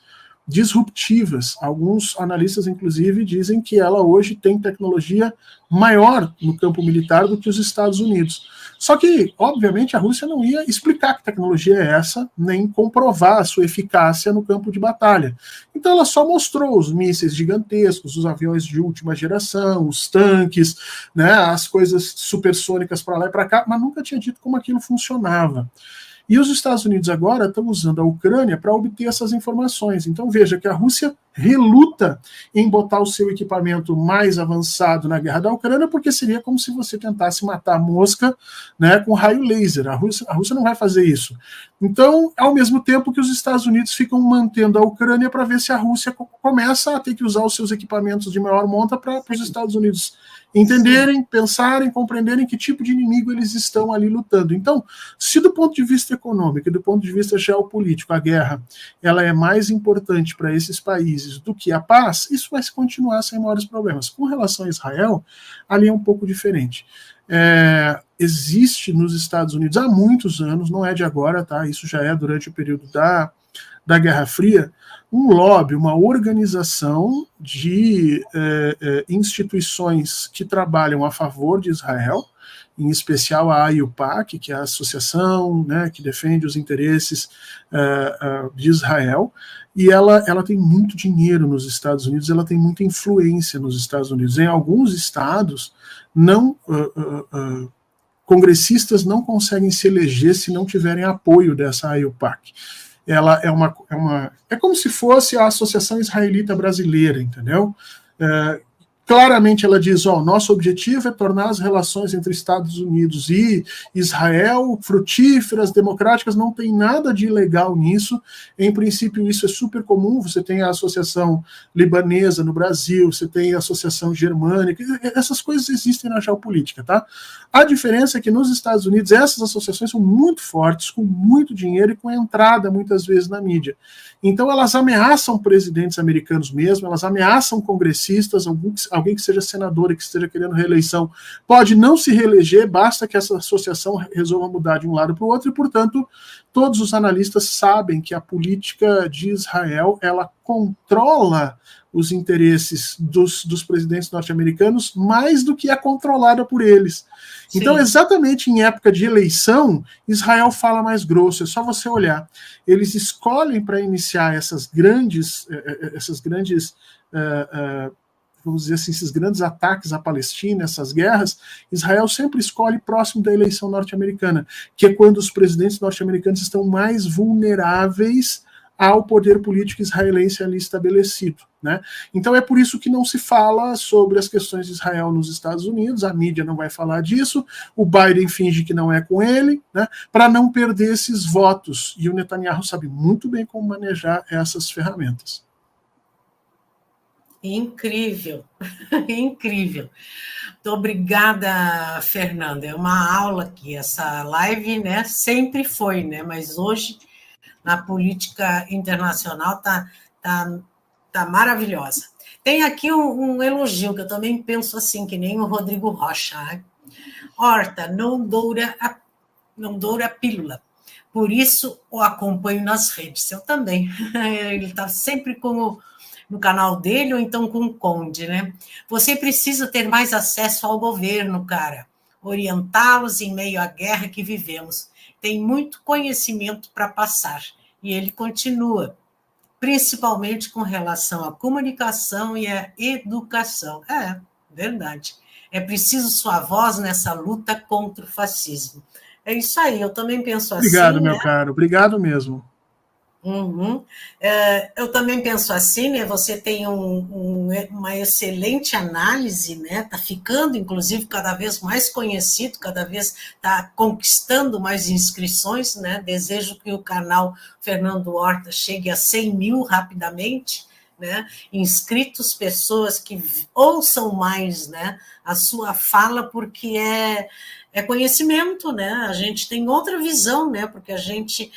disruptivas. Alguns analistas, inclusive, dizem que ela hoje tem tecnologia maior no campo militar do que os Estados Unidos. Só que, obviamente, a Rússia não ia explicar que tecnologia é essa, nem comprovar a sua eficácia no campo de batalha. Então ela só mostrou os mísseis gigantescos, os aviões de última geração, os tanques, né, as coisas supersônicas para lá e para cá, mas nunca tinha dito como aquilo funcionava. E os Estados Unidos agora estão usando a Ucrânia para obter essas informações. Então veja que a Rússia reluta em botar o seu equipamento mais avançado na guerra da Ucrânia, porque seria como se você tentasse matar a mosca, né, com raio laser. A Rússia não vai fazer isso. Então, ao mesmo tempo que os Estados Unidos ficam mantendo a Ucrânia para ver se a Rússia começa a ter que usar os seus equipamentos de maior monta para os Estados Unidos entenderem, pensarem, compreenderem que tipo de inimigo eles estão ali lutando. Então, se do ponto de vista econômico e do ponto de vista geopolítico a guerra ela é mais importante para esses países do que a paz, isso vai continuar sem maiores problemas. Com relação a Israel, ali é um pouco diferente. Existe nos Estados Unidos há muitos anos, não é de agora, tá? Isso já é durante o período da Guerra Fria, um lobby, uma organização de instituições que trabalham a favor de Israel, em especial a AIUPAC, que é a associação, né, que defende os interesses de Israel, e ela tem muito dinheiro nos Estados Unidos, ela tem muita influência nos Estados Unidos. Em alguns estados, congressistas não conseguem se eleger se não tiverem apoio dessa AIUPAC. Ela é como se fosse a Associação Israelita Brasileira, entendeu? Claramente ela diz, nosso objetivo é tornar as relações entre Estados Unidos e Israel frutíferas, democráticas, não tem nada de ilegal nisso, em princípio isso é super comum, você tem a Associação Libanesa no Brasil, você tem a Associação Germânica, essas coisas existem na geopolítica, tá? A diferença é que nos Estados Unidos essas associações são muito fortes, com muito dinheiro e com entrada muitas vezes na mídia. Então elas ameaçam presidentes americanos mesmo, elas ameaçam congressistas, alguém que seja senador e que esteja querendo reeleição, pode não se reeleger, basta que essa associação resolva mudar de um lado para o outro, e, portanto, todos os analistas sabem que a política de Israel, ela controla os interesses dos presidentes norte-americanos mais do que é controlada por eles. Sim. Então, exatamente em época de eleição, Israel fala mais grosso, é só você olhar. Eles escolhem para iniciar essas grandes vamos dizer assim, esses grandes ataques à Palestina, essas guerras, Israel sempre escolhe próximo da eleição norte-americana, que é quando os presidentes norte-americanos estão mais vulneráveis ao poder político israelense ali estabelecido, né? Então é por isso que não se fala sobre as questões de Israel nos Estados Unidos, a mídia não vai falar disso, o Biden finge que não é com ele, né? Para não perder esses votos, e o Netanyahu sabe muito bem como manejar essas ferramentas. Incrível, incrível. Muito obrigada, Fernanda. É uma aula aqui, essa live, né? Sempre foi, né? Mas hoje, na política internacional, tá maravilhosa. Tem aqui um elogio, que eu também penso assim, que nem o Rodrigo Rocha. Né? Horta, não doura a pílula. Por isso, o acompanho nas redes. Eu também. Ele está sempre no canal dele, ou então com o Conde, né? Você precisa ter mais acesso ao governo, cara. Orientá-los em meio à guerra que vivemos. Tem muito conhecimento para passar. E ele continua, principalmente com relação à comunicação e à educação. Verdade. É preciso sua voz nessa luta contra o fascismo. É isso aí, eu também penso Obrigado, assim. meu caro. Obrigado mesmo. Uhum. Eu também penso assim, né? Você tem uma excelente análise, né? Está ficando, inclusive, cada vez mais conhecido, cada vez está conquistando mais inscrições, né? Desejo que o canal Fernando Horta chegue a 100 mil rapidamente, né? Inscritos, pessoas que ouçam mais, né? A sua fala, porque é conhecimento, né? A gente tem outra visão, né? Porque a gente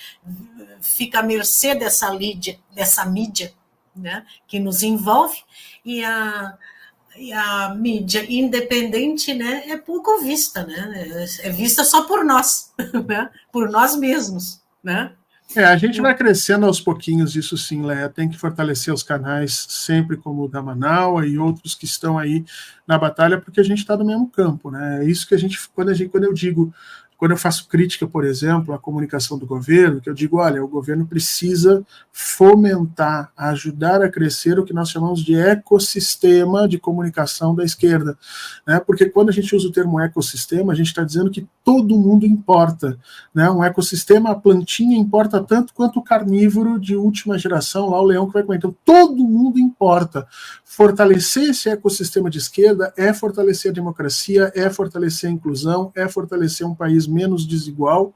fica à mercê dessa mídia, né? Que nos envolve, e a mídia independente, né? É pouco vista, né? É vista só por nós, né? Por nós mesmos, né? A gente vai crescendo aos pouquinhos, isso sim, Léa. Tem que fortalecer os canais, sempre como o da Manaus e outros que estão aí na batalha, porque a gente está no mesmo campo, né? É isso que quando eu digo, quando eu faço crítica, por exemplo, à comunicação do governo, que eu digo, olha, o governo precisa fomentar, ajudar a crescer o que nós chamamos de ecossistema de comunicação da esquerda, né? Porque quando a gente usa o termo ecossistema, a gente está dizendo que todo mundo importa, né? Um ecossistema, a plantinha importa tanto quanto o carnívoro de última geração, lá o leão que vai comer. Então, todo mundo importa. Fortalecer esse ecossistema de esquerda é fortalecer a democracia, é fortalecer a inclusão, é fortalecer um país menos desigual,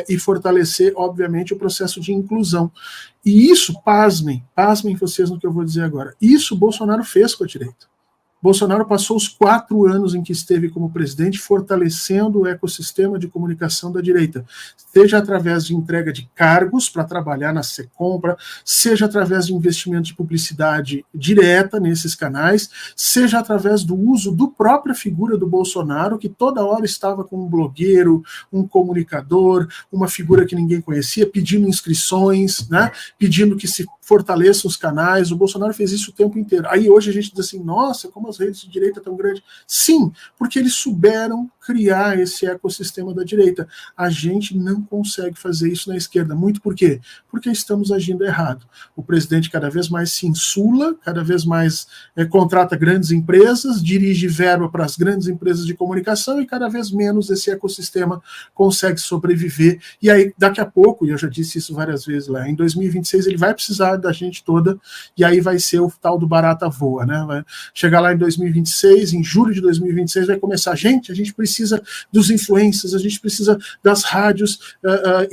e fortalecer, obviamente, o processo de inclusão. E isso, pasmem vocês no que eu vou dizer agora, isso Bolsonaro fez com a direita. Bolsonaro passou os 4 anos em que esteve como presidente fortalecendo o ecossistema de comunicação da direita, seja através de entrega de cargos para trabalhar na Secompra, seja através de investimento de publicidade direta nesses canais, seja através do uso do própria figura do Bolsonaro, que toda hora estava com um blogueiro, um comunicador, uma figura que ninguém conhecia, pedindo inscrições, né, pedindo que se fortaleçam os canais. O Bolsonaro fez isso o tempo inteiro. Aí hoje a gente diz assim, nossa, como as redes de direita tão grandes. Sim, porque eles souberam criar esse ecossistema da direita. A gente não consegue fazer isso na esquerda. Muito por quê? Porque estamos agindo errado. O presidente cada vez mais se insula, cada vez mais contrata grandes empresas, dirige verba para as grandes empresas de comunicação e cada vez menos esse ecossistema consegue sobreviver. E aí, daqui a pouco, e eu já disse isso várias vezes lá, em 2026 ele vai precisar da gente toda, e aí vai ser o tal do barata voa, né? Vai chegar lá em 2026, em julho de 2026 vai começar, a gente precisa dos influencers, a gente precisa das rádios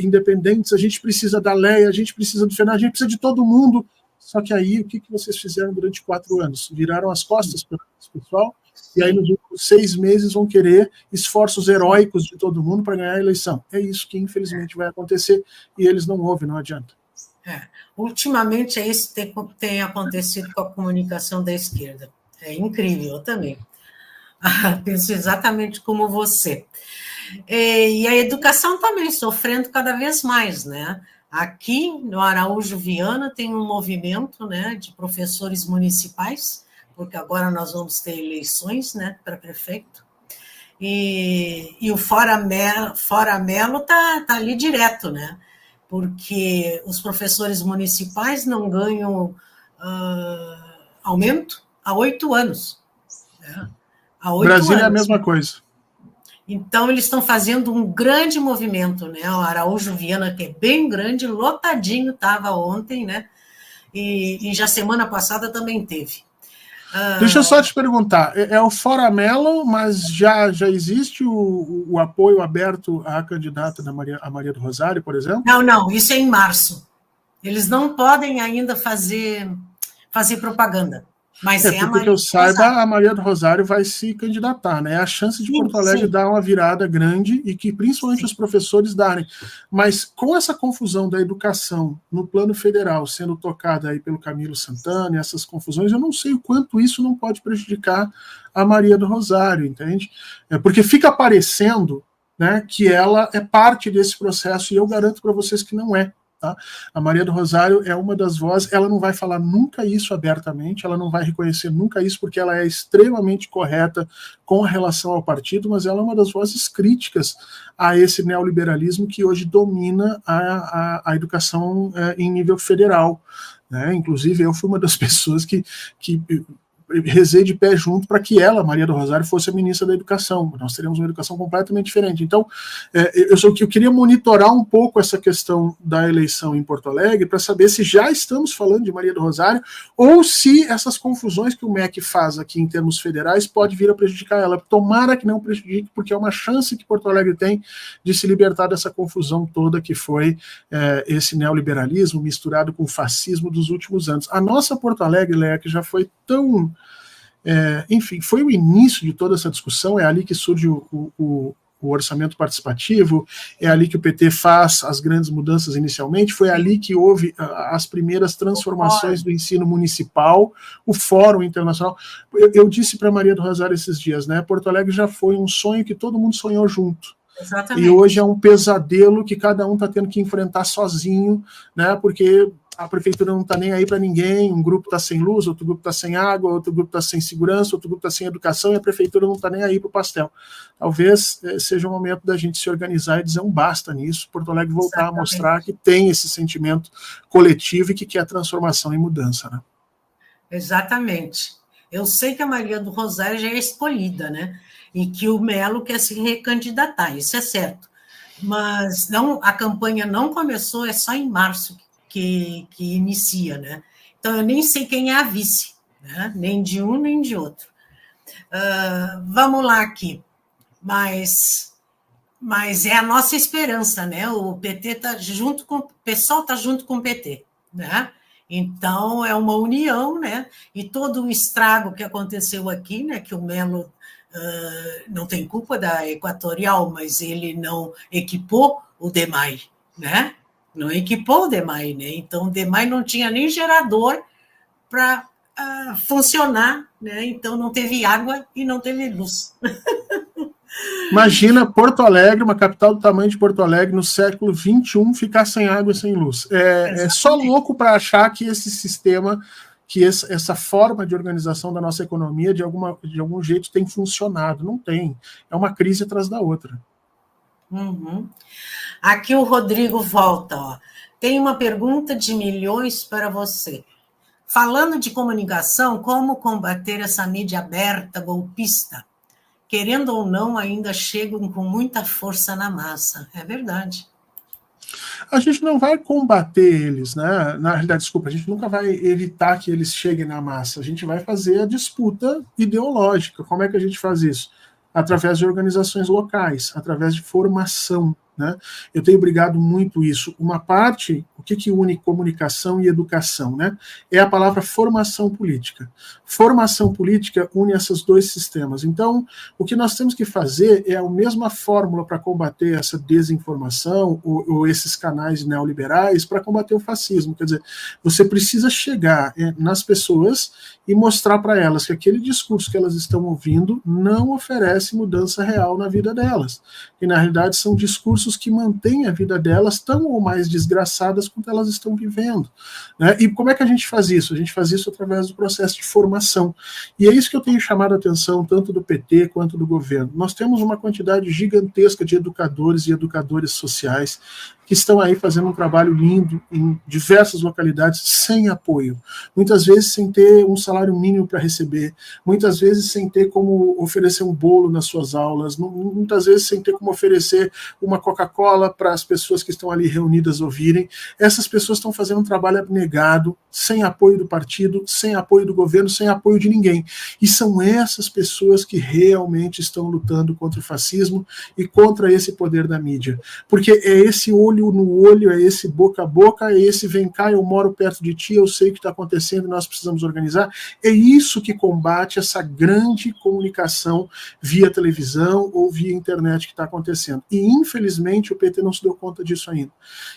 independentes, a gente precisa da Leia, a gente precisa do Fernando, a gente precisa de todo mundo. Só que aí, o que vocês fizeram durante 4 anos? Viraram as costas para esse pessoal, e aí nos últimos 6 meses vão querer esforços heróicos de todo mundo para ganhar a eleição. É isso que infelizmente vai acontecer, e eles não ouvem, não adianta. Ultimamente é isso que tem acontecido com a comunicação da esquerda. É incrível, eu também. Penso exatamente como você. E a educação também sofrendo cada vez mais, né? Aqui no Araújo Viana tem um movimento, né, de professores municipais, porque agora nós vamos ter eleições, né, para prefeito. E o Fora Melo tá ali direto, né? Porque os professores municipais não ganham aumento há 8 anos. Né? Brasília é a mesma coisa. Então, eles estão fazendo um grande movimento, né? O Araújo Viana, que é bem grande, lotadinho, estava ontem, né? E já semana passada também teve. Deixa eu só te perguntar, é o Fora Melo, mas já existe o apoio aberto à candidata a Maria do Rosário, por exemplo? Não, isso é em março. Eles não podem ainda fazer propaganda. Mas porque que eu saiba, a Maria do Rosário vai se candidatar, né? É a chance de Porto Alegre dar uma virada grande e que principalmente os professores darem. Mas com essa confusão da educação no plano federal sendo tocada aí pelo Camilo Santana e essas confusões, eu não sei o quanto isso não pode prejudicar a Maria do Rosário, entende? Porque fica parecendo, né, que ela é parte desse processo e eu garanto para vocês que não é. Tá? A Maria do Rosário é uma das vozes, ela não vai falar nunca isso abertamente, ela não vai reconhecer nunca isso, porque ela é extremamente correta com relação ao partido, mas ela é uma das vozes críticas a esse neoliberalismo que hoje domina a educação em nível federal. Né? Inclusive, eu fui uma das pessoas que rezei de pé junto para que ela, Maria do Rosário, fosse a ministra da Educação. Nós teríamos uma educação completamente diferente. Então, eu queria monitorar um pouco essa questão da eleição em Porto Alegre para saber se já estamos falando de Maria do Rosário ou se essas confusões que o MEC faz aqui em termos federais pode vir a prejudicar ela. Tomara que não prejudique, porque é uma chance que Porto Alegre tem de se libertar dessa confusão toda que foi esse neoliberalismo misturado com o fascismo dos últimos anos. A nossa Porto Alegre, Léa, que já foi tão... enfim, foi o início de toda essa discussão, é ali que surge o orçamento participativo, é ali que o PT faz as grandes mudanças inicialmente, foi ali que houve as primeiras transformações do ensino municipal, o Fórum Internacional. Eu disse para Maria do Rosário esses dias, né? Porto Alegre já foi um sonho que todo mundo sonhou junto. Exatamente. E hoje é um pesadelo que cada um está tendo que enfrentar sozinho, né? Porque a prefeitura não está nem aí para ninguém, um grupo está sem luz, outro grupo está sem água, outro grupo está sem segurança, outro grupo está sem educação, e a prefeitura não está nem aí para o pastel. Talvez seja o momento da gente se organizar e dizer um basta nisso, Porto Alegre voltar Exatamente. A mostrar que tem esse sentimento coletivo e que quer transformação e mudança, né? Exatamente. Eu sei que a Maria do Rosário já é escolhida, né? E que o Melo quer se recandidatar, isso é certo. Mas não, a campanha não começou, é só em março que inicia, né? Então, eu nem sei quem é a vice, né? Nem de um, nem de outro. Vamos lá aqui. Mas é a nossa esperança, né? O PT está junto com... O PSOL está junto com o PT, né? Então, é uma união, né? E todo o estrago que aconteceu aqui, né? Que o Melo não tem culpa da Equatorial, mas ele não equipou o DEMAI, né? Não equipou o DEMAI, né? Então, o DEMAI não tinha nem gerador para funcionar, né? Então, não teve água e não teve luz. Imagina Porto Alegre, uma capital do tamanho de Porto Alegre, no século XXI, ficar sem água e sem luz. É só louco para achar que esse sistema, que essa forma de organização da nossa economia, de algum jeito, tem funcionado. Não tem. É uma crise atrás da outra. Uhum. Aqui o Rodrigo volta, ó. Tem uma pergunta de milhões para você. Falando de comunicação, como combater essa mídia aberta, golpista? Querendo ou não, ainda chegam com muita força na massa. É verdade. A gente não vai combater eles, né? Na realidade, desculpa, a gente nunca vai evitar que eles cheguem na massa. A gente vai fazer a disputa ideológica. Como é que a gente faz isso? Através de organizações locais, através de formação, né? Eu tenho brigado muito isso. Uma parte, o que une comunicação e educação, né? É a palavra formação política. Formação política une esses dois sistemas. Então, o que nós temos que fazer é a mesma fórmula para combater essa desinformação ou esses canais neoliberais para combater o fascismo. Quer dizer, você precisa chegar nas pessoas e mostrar para elas que aquele discurso que elas estão ouvindo não oferece mudança real na vida delas. E, na realidade, são discursos que mantêm a vida delas tão ou mais desgraçadas quanto elas estão vivendo, né? E como é que a gente faz isso? A gente faz isso através do processo de formação. E é isso que eu tenho chamado a atenção tanto do PT quanto do governo. Nós temos uma quantidade gigantesca de educadores e educadoras sociais que estão aí fazendo um trabalho lindo em diversas localidades sem apoio, muitas vezes sem ter um salário mínimo para receber, muitas vezes sem ter como oferecer um bolo nas suas aulas, muitas vezes sem ter como oferecer uma Coca-Cola para as pessoas que estão ali reunidas ouvirem. Essas pessoas estão fazendo um trabalho abnegado, sem apoio do partido, sem apoio do governo, sem apoio de ninguém. E são essas pessoas que realmente estão lutando contra o fascismo e contra esse poder da mídia. Porque é esse olho no olho, é esse boca a boca, é esse vem cá, eu moro perto de ti, eu sei o que está acontecendo e nós precisamos organizar. É isso que combate essa grande comunicação via televisão ou via internet que está acontecendo. E, infelizmente, o PT não se deu conta disso ainda.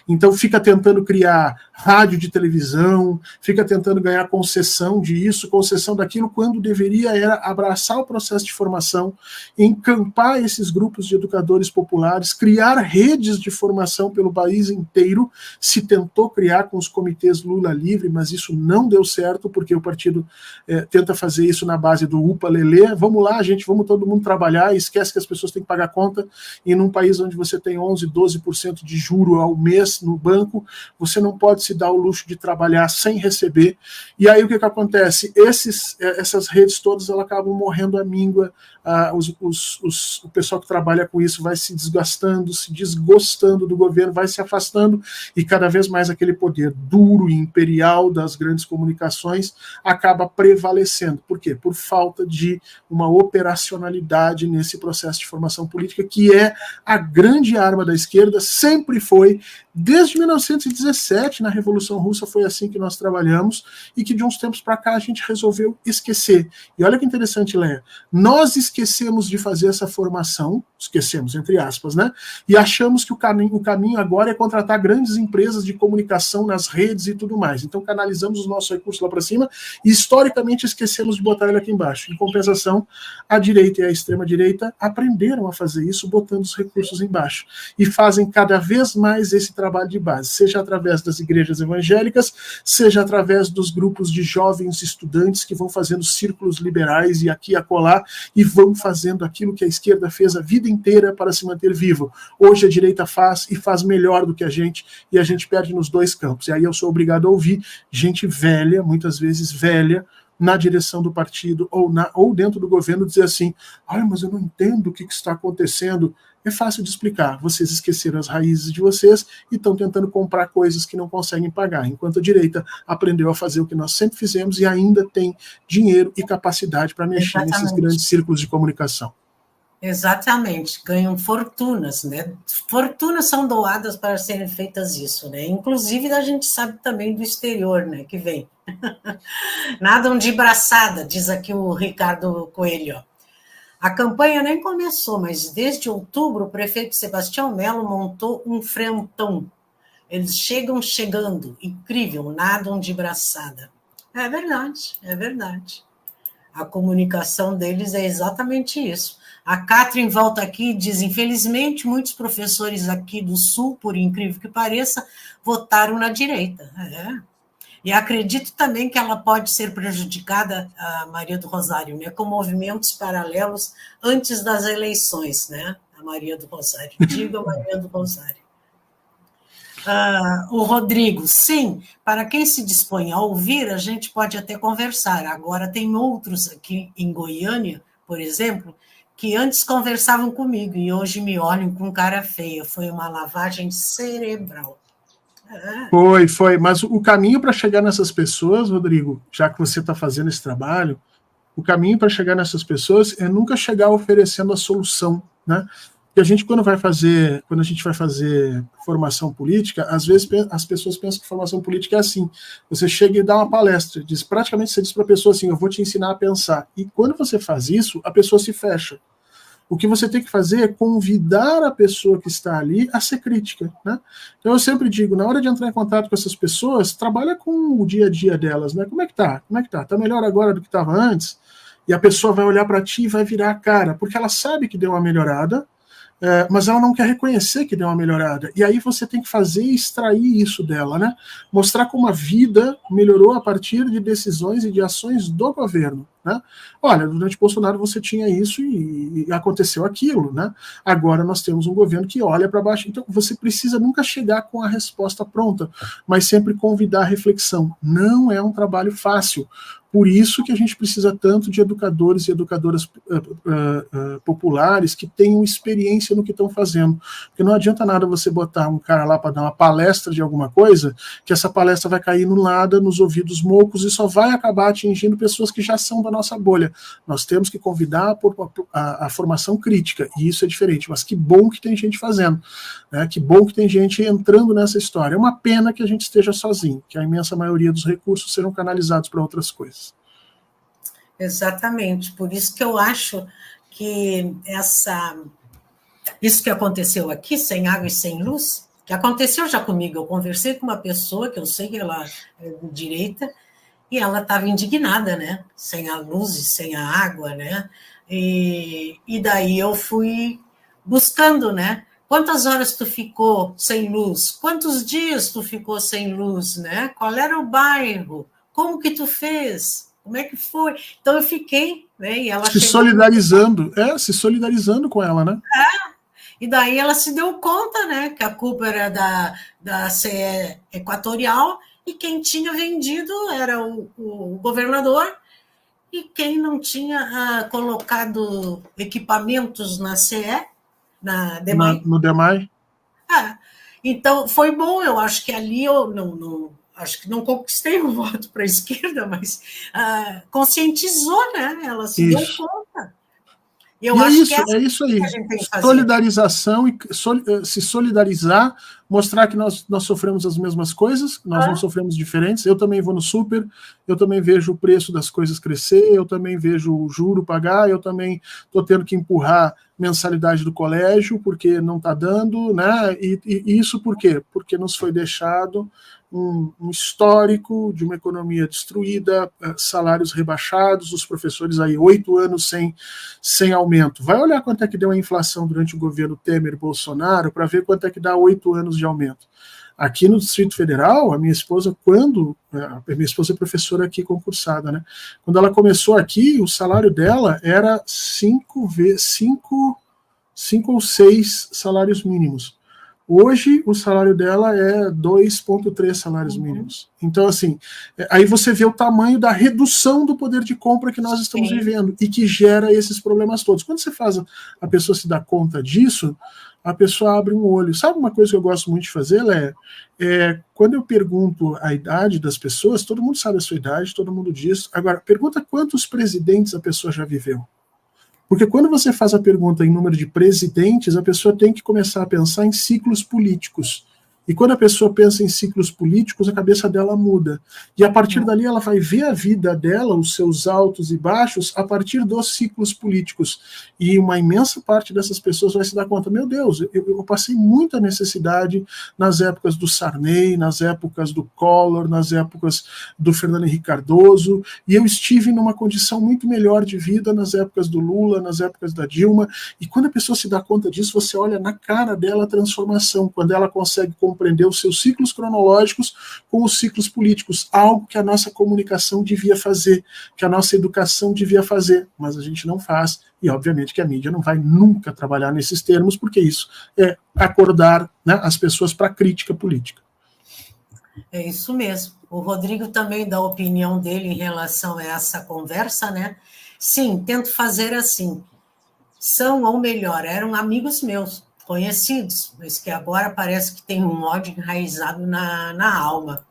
Então, fica tentando criar rádio de televisão, fica tentando ganhar concessão disso, concessão daquilo, quando deveria era abraçar o processo de formação, encampar esses grupos de educadores populares, criar redes de formação pelo pelo país inteiro, se tentou criar com os comitês Lula livre, mas isso não deu certo, porque o partido tenta fazer isso na base do upa-lelê, vamos lá, gente, vamos todo mundo trabalhar, esquece que as pessoas têm que pagar conta, e num país onde você tem 11, 12% de juro ao mês no banco, você não pode se dar o luxo de trabalhar sem receber, e aí o que acontece? Essas redes todas, elas acabam morrendo à míngua, o pessoal que trabalha com isso vai se desgastando, se desgostando do governo, vai se afastando, e cada vez mais aquele poder duro e imperial das grandes comunicações acaba prevalecendo. Por quê? Por falta de uma operacionalidade nesse processo de formação política, que é a grande arma da esquerda, sempre foi, desde 1917, na Revolução Russa, foi assim que nós trabalhamos, e que de uns tempos para cá a gente resolveu esquecer. E olha que interessante, Leia, nós esquecemos de fazer essa formação, esquecemos, entre aspas, né? E achamos que o caminho agora é contratar grandes empresas de comunicação nas redes e tudo mais. Então canalizamos os nossos recursos lá para cima e historicamente esquecemos de botar ele aqui embaixo. Em compensação, a direita e a extrema-direita aprenderam a fazer isso botando os recursos embaixo. E fazem cada vez mais esse trabalho de base, seja através das igrejas evangélicas, seja através dos grupos de jovens estudantes que vão fazendo círculos liberais e aqui e acolá, e vão fazendo aquilo que a esquerda fez a vida inteira para se manter vivo. Hoje a direita faz, e faz melhor do que a gente, e a gente perde nos dois campos. E aí eu sou obrigado a ouvir gente velha, muitas vezes velha, na direção do partido ou dentro do governo, dizer assim, mas eu não entendo o que está acontecendo. É fácil de explicar. Vocês esqueceram as raízes de vocês e estão tentando comprar coisas que não conseguem pagar, enquanto a direita aprendeu a fazer o que nós sempre fizemos e ainda tem dinheiro e capacidade para mexer nesses grandes círculos de comunicação. Exatamente, ganham fortunas, né? Fortunas são doadas para serem feitas isso, né? Inclusive a gente sabe também do exterior, né? Que vem. Nadam de braçada, diz aqui o Ricardo Coelho. Ó. A campanha nem começou, mas desde outubro o prefeito Sebastião Melo montou um frentão. Eles chegando, incrível, nadam de braçada. É verdade, é verdade. A comunicação deles é exatamente isso. A Catherine volta aqui e diz, infelizmente, muitos professores aqui do Sul, por incrível que pareça, votaram na direita. E acredito também que ela pode ser prejudicada, a Maria do Rosário, né, com movimentos paralelos antes das eleições, né? A Maria do Rosário. Diga, Maria do Rosário. O Rodrigo, sim, para quem se dispõe a ouvir, a gente pode até conversar. Agora tem outros aqui em Goiânia, por exemplo, que antes conversavam comigo e hoje me olham com cara feia. Foi uma lavagem cerebral. Foi, mas o caminho para chegar nessas pessoas, Rodrigo, já que você está fazendo esse trabalho, o caminho para chegar nessas pessoas é nunca chegar oferecendo a solução, né? Porque a gente, quando a gente vai fazer formação política, às vezes as pessoas pensam que formação política é assim, você chega e dá uma palestra, praticamente você diz para a pessoa assim, eu vou te ensinar a pensar, e quando você faz isso, a pessoa se fecha. O que você tem que fazer é convidar a pessoa que está ali a ser crítica, né? Então eu sempre digo, na hora de entrar em contato com essas pessoas, trabalha com o dia a dia delas, né? Como é que tá? Tá melhor agora do que estava antes? E a pessoa vai olhar para ti e vai virar a cara, porque ela sabe que deu uma melhorada, mas ela não quer reconhecer que deu uma melhorada. E aí você tem que fazer e extrair isso dela, né? Mostrar como a vida melhorou a partir de decisões e de ações do governo, né? Olha, durante Bolsonaro você tinha isso e aconteceu aquilo, né? Agora nós temos um governo que olha para baixo. Então você precisa nunca chegar com a resposta pronta, mas sempre convidar a reflexão. Não é um trabalho fácil. Por isso que a gente precisa tanto de educadores e educadoras populares que tenham experiência no que estão fazendo. Porque não adianta nada você botar um cara lá para dar uma palestra de alguma coisa, que essa palestra vai cair no nada, nos ouvidos moucos, e só vai acabar atingindo pessoas que já são da nossa bolha. Nós temos que convidar a formação crítica, e isso é diferente. Mas que bom que tem gente fazendo, né? Que bom que tem gente entrando nessa história. É uma pena que a gente esteja sozinho, que a imensa maioria dos recursos serão canalizados para outras coisas. Exatamente, por isso que eu acho que isso que aconteceu aqui, sem água e sem luz, que aconteceu já comigo, eu conversei com uma pessoa que eu sei que ela é de direita, e ela estava indignada, né, sem a luz e sem a água, né, e daí eu fui buscando, né, Quantas horas tu ficou sem luz? Quantos dias tu ficou sem luz, né? Qual era o bairro? Como que tu fez? Como é que foi? Então eu fiquei, né? E ela se solidarizando, se solidarizando com ela, né? E daí ela se deu conta, né, que a culpa era da CE Equatorial e quem tinha vendido era o governador e quem não tinha colocado equipamentos na CE, na DEMAI. No DEMAI. Então, foi bom, eu acho que ali eu não acho que não conquistei o voto para a esquerda, mas conscientizou, né? Ela se deu conta. Eu acho que é isso aí. Solidarização e se solidarizar, mostrar que nós sofremos as mesmas coisas, nós não sofremos diferentes. Eu também vou no super, eu também vejo o preço das coisas crescer, eu também vejo o juro pagar, eu também estou tendo que empurrar mensalidade do colégio porque não está dando, né? E isso por quê? Porque nos foi deixado um histórico de uma economia destruída, salários rebaixados, os professores aí 8 anos sem aumento. Vai olhar quanto é que deu a inflação durante o governo Temer e Bolsonaro para ver quanto é que dá 8 anos de aumento. Aqui no Distrito Federal, a minha esposa é professora aqui concursada, né? Quando ela começou aqui, o salário dela era 5 ou 6 salários mínimos. Hoje, o salário dela é 2,3 salários mínimos. Então, assim, aí você vê o tamanho da redução do poder de compra que nós estamos vivendo e que gera esses problemas todos. Quando você faz a pessoa se dar conta disso, a pessoa abre um olho. Sabe uma coisa que eu gosto muito de fazer, Léa? Quando eu pergunto a idade das pessoas, todo mundo sabe a sua idade, todo mundo diz. Agora, pergunta quantos presidentes a pessoa já viveu. Porque quando você faz a pergunta em número de presidentes, a pessoa tem que começar a pensar em ciclos políticos. E quando a pessoa pensa em ciclos políticos, a cabeça dela muda. E a partir dali ela vai ver a vida dela, os seus altos e baixos, a partir dos ciclos políticos. E uma imensa parte dessas pessoas vai se dar conta, meu Deus, eu passei muita necessidade nas épocas do Sarney, nas épocas do Collor, nas épocas do Fernando Henrique Cardoso, e eu estive numa condição muito melhor de vida nas épocas do Lula, nas épocas da Dilma. E quando a pessoa se dá conta disso, você olha na cara dela a transformação, quando ela consegue compreender os seus ciclos cronológicos com os ciclos políticos, algo que a nossa comunicação devia fazer, que a nossa educação devia fazer, mas a gente não faz, e obviamente que a mídia não vai nunca trabalhar nesses termos, porque isso é acordar, né, as pessoas para a crítica política. É isso mesmo. O Rodrigo também dá a opinião dele em relação a essa conversa, né? Sim, tento fazer assim. São, ou melhor, eram amigos meus, conhecidos, mas que agora parece que tem um ódio enraizado na alma.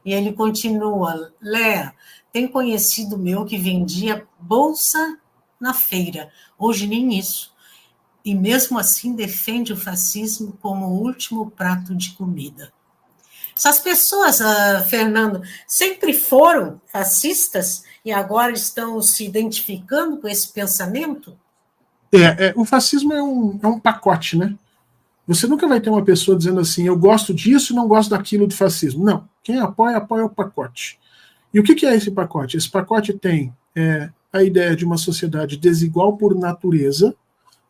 E ele continua, Léa, tem conhecido meu que vendia bolsa na feira, hoje nem isso. E mesmo assim defende o fascismo como o último prato de comida. Essas pessoas, Fernando, sempre foram fascistas e agora estão se identificando com esse pensamento? O fascismo é um pacote, né? Você nunca vai ter uma pessoa dizendo assim, eu gosto disso e não gosto daquilo do fascismo. Não. Quem apoia o pacote. E o que é esse pacote? Esse pacote tem a ideia de uma sociedade desigual por natureza.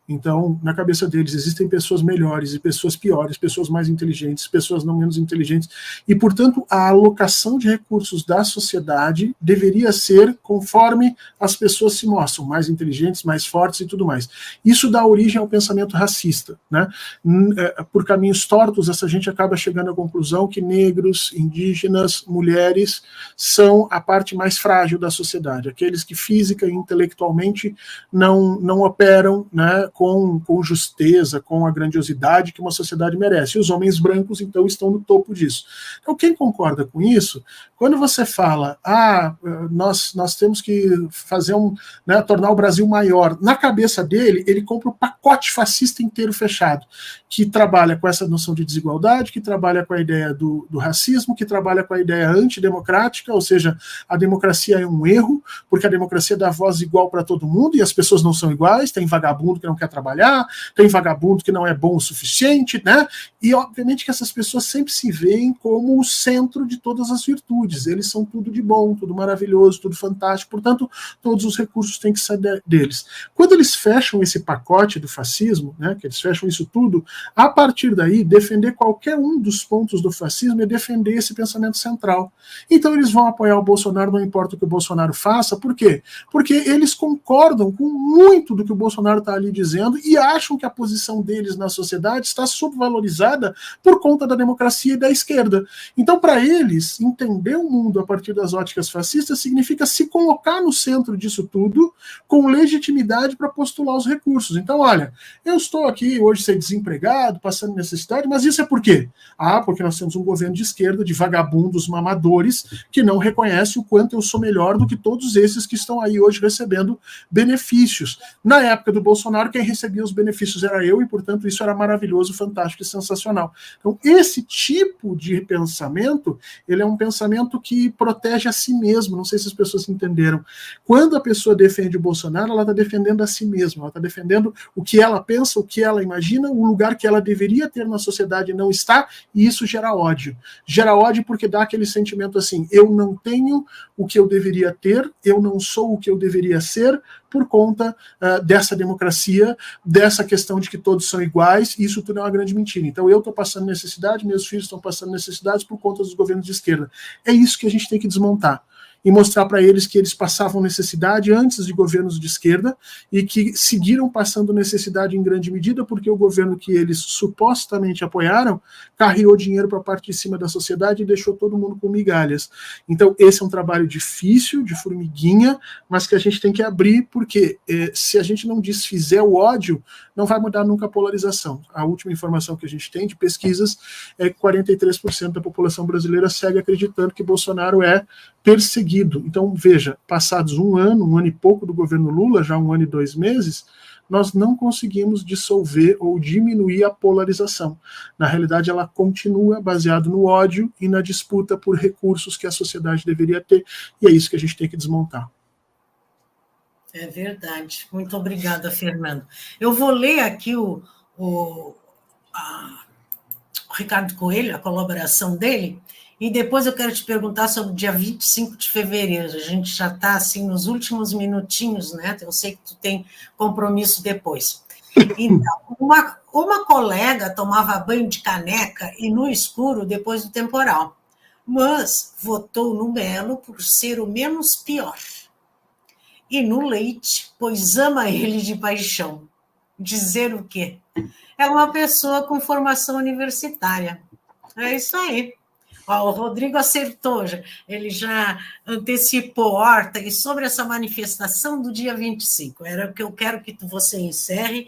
Então, na cabeça deles, existem pessoas melhores e pessoas piores, pessoas mais inteligentes, pessoas não menos inteligentes, e, portanto, a alocação de recursos da sociedade deveria ser conforme as pessoas se mostram, mais inteligentes, mais fortes e tudo mais. Isso dá origem ao pensamento racista, né? Por caminhos tortos, essa gente acaba chegando à conclusão que negros, indígenas, mulheres são a parte mais frágil da sociedade, aqueles que física e intelectualmente não operam, né, com justeza, com a grandiosidade que uma sociedade merece. E os homens brancos, então, estão no topo disso. Então, quem concorda com isso, quando você fala, nós temos que fazer tornar o Brasil maior, na cabeça dele, ele compra o pacote fascista inteiro fechado, que trabalha com essa noção de desigualdade, que trabalha com a ideia do racismo, que trabalha com a ideia antidemocrática, ou seja, a democracia é um erro, porque a democracia dá voz igual para todo mundo, e as pessoas não são iguais, tem vagabundo que não quer quer trabalhar, tem vagabundo que não é bom o suficiente, né? E obviamente que essas pessoas sempre se veem como o centro de todas as virtudes. Eles são tudo de bom, tudo maravilhoso, tudo fantástico, portanto, todos os recursos têm que sair deles. Quando eles fecham esse pacote do fascismo, né, que eles fecham isso tudo, a partir daí, defender qualquer um dos pontos do fascismo é defender esse pensamento central. Então eles vão apoiar o Bolsonaro, não importa o que o Bolsonaro faça. Por quê? Porque eles concordam com muito do que o Bolsonaro está ali dizendo e acham que a posição deles na sociedade está subvalorizada por conta da democracia e da esquerda. Então, para eles, entender o mundo a partir das óticas fascistas significa se colocar no centro disso tudo com legitimidade para postular os recursos. Então, olha, eu estou aqui hoje ser desempregado, passando necessidade, mas isso é por quê? Ah, porque nós temos um governo de esquerda, de vagabundos mamadores, que não reconhece o quanto eu sou melhor do que todos esses que estão aí hoje recebendo benefícios. Na época do Bolsonaro, quem recebia os benefícios era eu, e, portanto, isso era maravilhoso, fantástico e sensacional. Então, esse tipo de pensamento, ele é um pensamento que protege a si mesmo. Não sei se as pessoas entenderam. Quando a pessoa defende o Bolsonaro, ela está defendendo a si mesma, ela está defendendo o que ela pensa, o que ela imagina, o lugar que ela deveria ter na sociedade não está, e isso gera ódio. Gera ódio porque dá aquele sentimento assim, eu não tenho o que eu deveria ter, eu não sou o que eu deveria ser, por conta dessa democracia, dessa questão de que todos são iguais, e isso tudo é uma grande mentira. Então eu estou passando necessidade, meus filhos estão passando necessidades por conta dos governos de esquerda. É isso que a gente tem que desmontar. E mostrar para eles que eles passavam necessidade antes de governos de esquerda e que seguiram passando necessidade em grande medida porque o governo que eles supostamente apoiaram carreou dinheiro para a parte de cima da sociedade e deixou todo mundo com migalhas. Então esse é um trabalho difícil, de formiguinha, mas que a gente tem que abrir porque se a gente não desfizer o ódio, não vai mudar nunca a polarização. A última informação que a gente tem de pesquisas é que 43% da população brasileira segue acreditando que Bolsonaro é perseguido. Então, veja, passados um ano e pouco do governo Lula, já 1 ano e 2 meses, nós não conseguimos dissolver ou diminuir a polarização. Na realidade, ela continua baseada no ódio e na disputa por recursos que a sociedade deveria ter, e é isso que a gente tem que desmontar. É verdade. Muito obrigada, Fernando. Eu vou ler aqui o Ricardo Coelho, a colaboração dele, e depois eu quero te perguntar sobre o dia 25 de fevereiro. A gente já está assim, nos últimos minutinhos, né? Eu sei que tu tem compromisso depois. Então, uma colega tomava banho de caneca e no escuro depois do temporal, mas votou no Melo por ser o menos pior. E no Leite, pois ama ele de paixão. Dizer o quê? É uma pessoa com formação universitária. É isso aí. O Rodrigo acertou, ele já antecipou Horta, e sobre essa manifestação do dia 25. Era o que eu quero que você encerre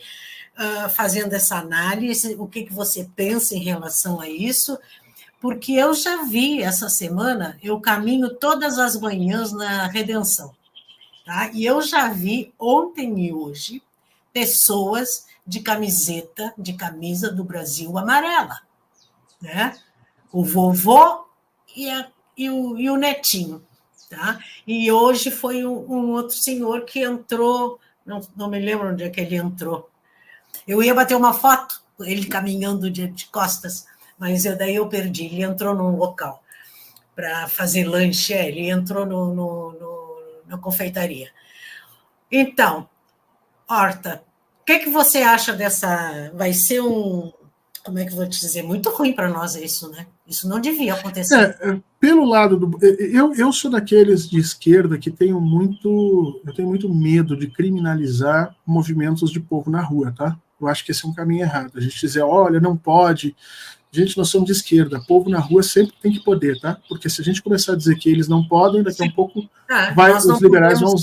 fazendo essa análise, o que você pensa em relação a isso, porque eu já vi essa semana, eu caminho todas as manhãs na Redenção, tá? E eu já vi ontem e hoje pessoas de camisa do Brasil amarela, né? O vovô e o netinho, tá? E hoje foi um outro senhor que entrou, não me lembro onde é que ele entrou. Eu ia bater uma foto, ele caminhando de costas, mas daí eu perdi. Ele entrou num local para fazer lanche, ele entrou na confeitaria. Então, Horta, o que você acha dessa... Vai ser como é que eu vou te dizer? Muito ruim para nós isso, né? Isso não devia acontecer. Pelo lado do... Eu sou daqueles de esquerda que eu tenho muito medo de criminalizar movimentos de povo na rua, tá? Eu acho que esse é um caminho errado. A gente dizer, olha, não pode... Gente, nós somos de esquerda. Povo na rua sempre tem que poder, tá? Porque se a gente começar a dizer que eles não podem, daqui a um pouco os liberais vão...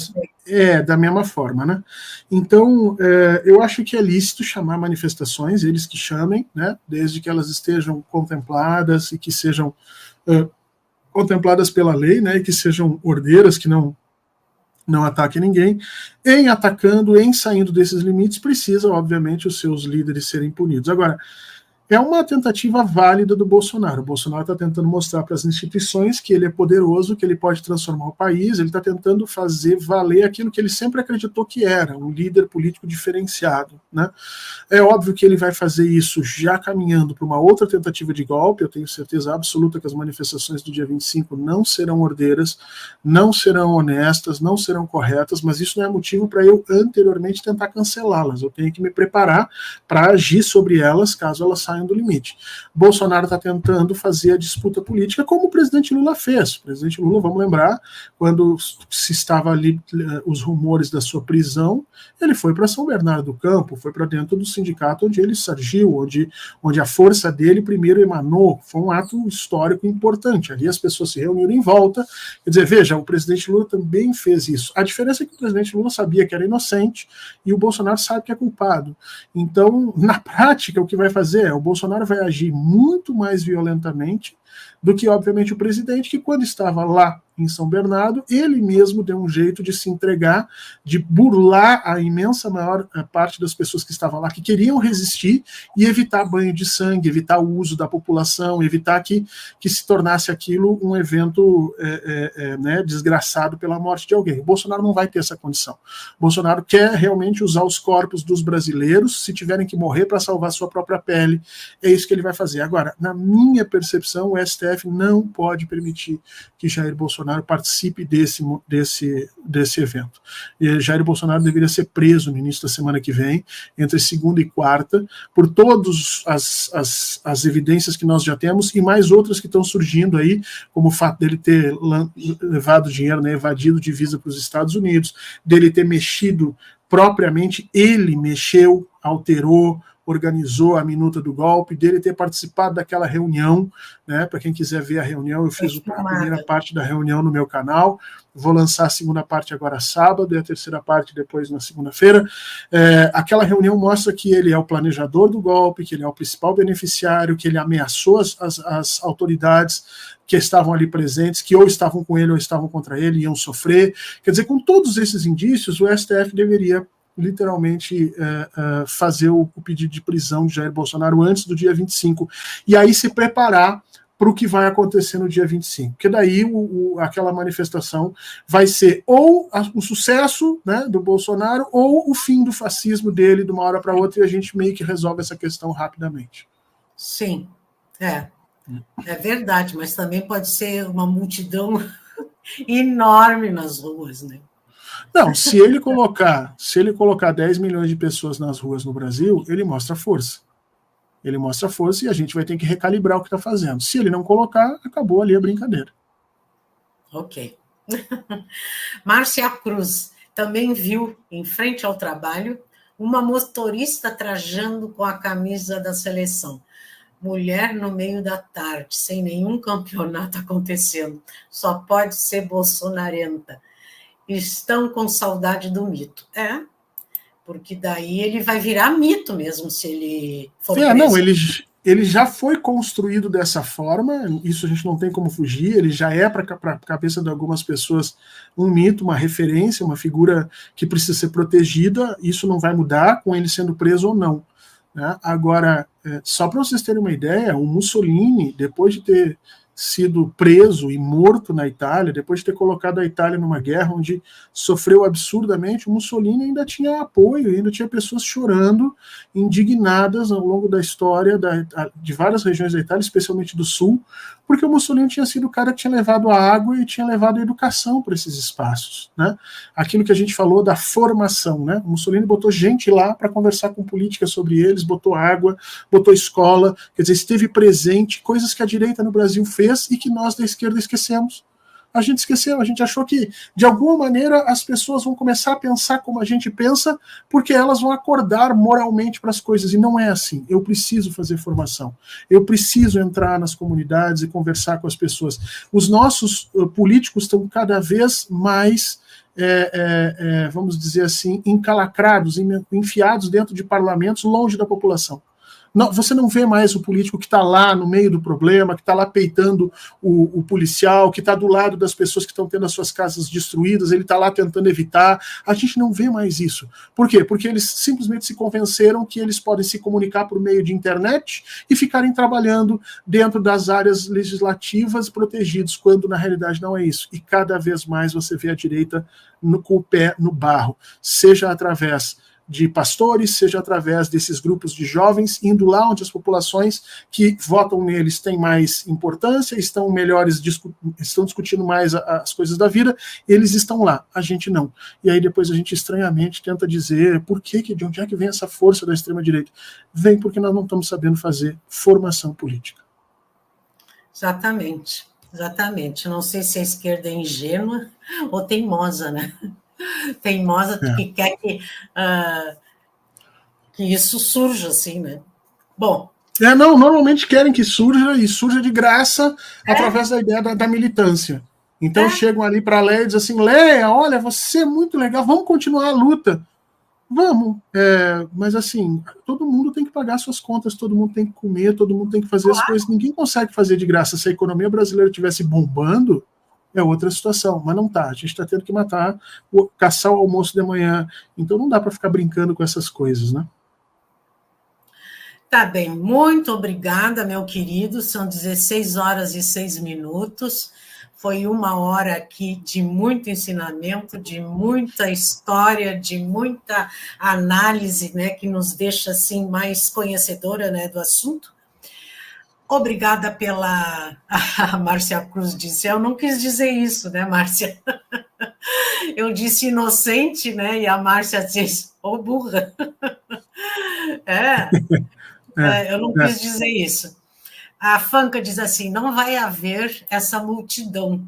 da mesma forma, né? Então, eu acho que é lícito chamar manifestações, eles que chamem, né? Desde que elas estejam contempladas e que sejam contempladas pela lei, né? E que sejam ordeiras, que não ataquem ninguém. Em atacando, em saindo desses limites, precisa, obviamente, os seus líderes serem punidos. Agora, é uma tentativa válida do Bolsonaro. O Bolsonaro está tentando mostrar para as instituições que ele é poderoso, que ele pode transformar o país, ele está tentando fazer valer aquilo que ele sempre acreditou que era, um líder político diferenciado, né? É óbvio que ele vai fazer isso já caminhando para uma outra tentativa de golpe. Eu tenho certeza absoluta que as manifestações do dia 25 não serão ordeiras, não serão honestas, não serão corretas, mas isso não é motivo para eu anteriormente tentar cancelá-las. Eu tenho que me preparar para agir sobre elas caso elas saiam do limite. Bolsonaro está tentando fazer a disputa política como o presidente Lula fez. O presidente Lula, vamos lembrar, quando se estava ali os rumores da sua prisão, ele foi para São Bernardo do Campo, foi para dentro do sindicato onde ele surgiu, onde a força dele primeiro emanou. Foi um ato histórico importante. Ali as pessoas se reuniram em volta. Quer dizer, veja, o presidente Lula também fez isso. A diferença é que o presidente Lula sabia que era inocente e o Bolsonaro sabe que é culpado. Então, na prática, o que vai fazer é o Bolsonaro vai agir muito mais violentamente do que, obviamente, o presidente, que quando estava lá em São Bernardo, ele mesmo deu um jeito de se entregar, de burlar a imensa maior parte das pessoas que estavam lá, que queriam resistir e evitar banho de sangue, evitar o uso da população, evitar que se tornasse aquilo um evento né, desgraçado pela morte de alguém. O Bolsonaro não vai ter essa condição. O Bolsonaro quer realmente usar os corpos dos brasileiros, se tiverem que morrer para salvar sua própria pele, é isso que ele vai fazer. Agora, na minha percepção, o STF não pode permitir que Jair Bolsonaro participe desse evento. E Jair Bolsonaro deveria ser preso no início da semana que vem, entre segunda e quarta, por todas as evidências que nós já temos e mais outras que estão surgindo aí, como o fato dele ter levado dinheiro, né, evadido divisa para os Estados Unidos, dele ter mexido propriamente, ele mexeu, alterou, organizou a minuta do golpe, dele ter participado daquela reunião, né? Para quem quiser ver a reunião, eu fiz a primeira parte da reunião no meu canal, vou lançar a segunda parte agora sábado e a terceira parte depois na segunda-feira. Aquela reunião mostra que ele é o planejador do golpe, que ele é o principal beneficiário, que ele ameaçou as autoridades que estavam ali presentes, que ou estavam com ele ou estavam contra ele, iam sofrer. Quer dizer, com todos esses indícios, o STF deveria literalmente fazer o pedido de prisão de Jair Bolsonaro antes do dia 25, e aí se preparar para o que vai acontecer no dia 25, porque daí aquela manifestação vai ser ou o sucesso, né, do Bolsonaro, ou o fim do fascismo dele de uma hora para outra, e a gente meio que resolve essa questão rapidamente. Sim, é verdade, mas também pode ser uma multidão enorme nas ruas, né? Não, se ele colocar 10 milhões de pessoas nas ruas no Brasil, ele mostra força. Ele mostra força e a gente vai ter que recalibrar o que está fazendo. Se ele não colocar, acabou ali a brincadeira. Ok. Márcia Cruz também viu, em frente ao trabalho, uma motorista trajando com a camisa da seleção. Mulher no meio da tarde, sem nenhum campeonato acontecendo. Só pode ser bolsonarenta. Estão com saudade do mito. Porque daí ele vai virar mito mesmo, se ele for preso. Não, ele já foi construído dessa forma, isso a gente não tem como fugir, ele já é para a cabeça de algumas pessoas um mito, uma referência, uma figura que precisa ser protegida, isso não vai mudar com ele sendo preso ou não. Né? Agora, só para vocês terem uma ideia, o Mussolini, depois de ter sido preso e morto na Itália, depois de ter colocado a Itália numa guerra onde sofreu absurdamente, o Mussolini ainda tinha apoio, ainda tinha pessoas chorando, indignadas ao longo da história de várias regiões da Itália, especialmente do sul, porque o Mussolini tinha sido o cara que tinha levado a água e tinha levado a educação para esses espaços, né? Aquilo que a gente falou da formação, né? O Mussolini botou gente lá para conversar com política sobre eles, botou água, botou escola, quer dizer, esteve presente, coisas que a direita no Brasil fez e que nós da esquerda esquecemos. A gente esqueceu, a gente achou que, de alguma maneira, as pessoas vão começar a pensar como a gente pensa, porque elas vão acordar moralmente para as coisas, e não é assim. Eu preciso fazer formação, eu preciso entrar nas comunidades e conversar com as pessoas. Os nossos políticos estão cada vez mais, vamos dizer assim, encalacrados, enfiados dentro de parlamentos, longe da população. Não, você não vê mais o político que está lá no meio do problema, que está lá peitando o policial, que está do lado das pessoas que estão tendo as suas casas destruídas, ele está lá tentando evitar. A gente não vê mais isso. Por quê? Porque eles simplesmente se convenceram que eles podem se comunicar por meio de internet e ficarem trabalhando dentro das áreas legislativas protegidos, quando na realidade não é isso. E cada vez mais você vê a direita com o pé no barro, seja através de pastores, seja através desses grupos de jovens, indo lá onde as populações que votam neles têm mais importância, estão melhores, estão discutindo mais as coisas da vida, eles estão lá, a gente não. E aí depois a gente estranhamente tenta dizer de onde é que vem essa força da extrema-direita? Vem porque nós não estamos sabendo fazer formação política. Exatamente, exatamente. Não sei se a esquerda é ingênua ou teimosa, né? Teimosa que quer que isso surja, assim, né? Bom. Não, normalmente querem que surja, e surja de graça através da ideia da militância. Então chegam ali para a Léia e dizem assim, Léia, olha, você é muito legal, vamos continuar a luta. Vamos, mas assim, todo mundo tem que pagar suas contas, todo mundo tem que comer, todo mundo tem que fazer as coisas, ninguém consegue fazer de graça. Se a economia brasileira estivesse bombando, é outra situação, mas não tá. A gente está tendo que caçar o almoço de manhã, então não dá para ficar brincando com essas coisas, né? Tá bem, muito obrigada, meu querido, são 16h06. Foi 1 hora aqui de muito ensinamento, de muita história, de muita análise, né, que nos deixa assim mais conhecedora, né, do assunto. Obrigada pela... A Márcia Cruz disse, eu não quis dizer isso, né, Márcia? Eu disse inocente, né, e a Márcia disse, ô burra. Eu não quis dizer isso. A Fanca diz assim, não vai haver essa multidão,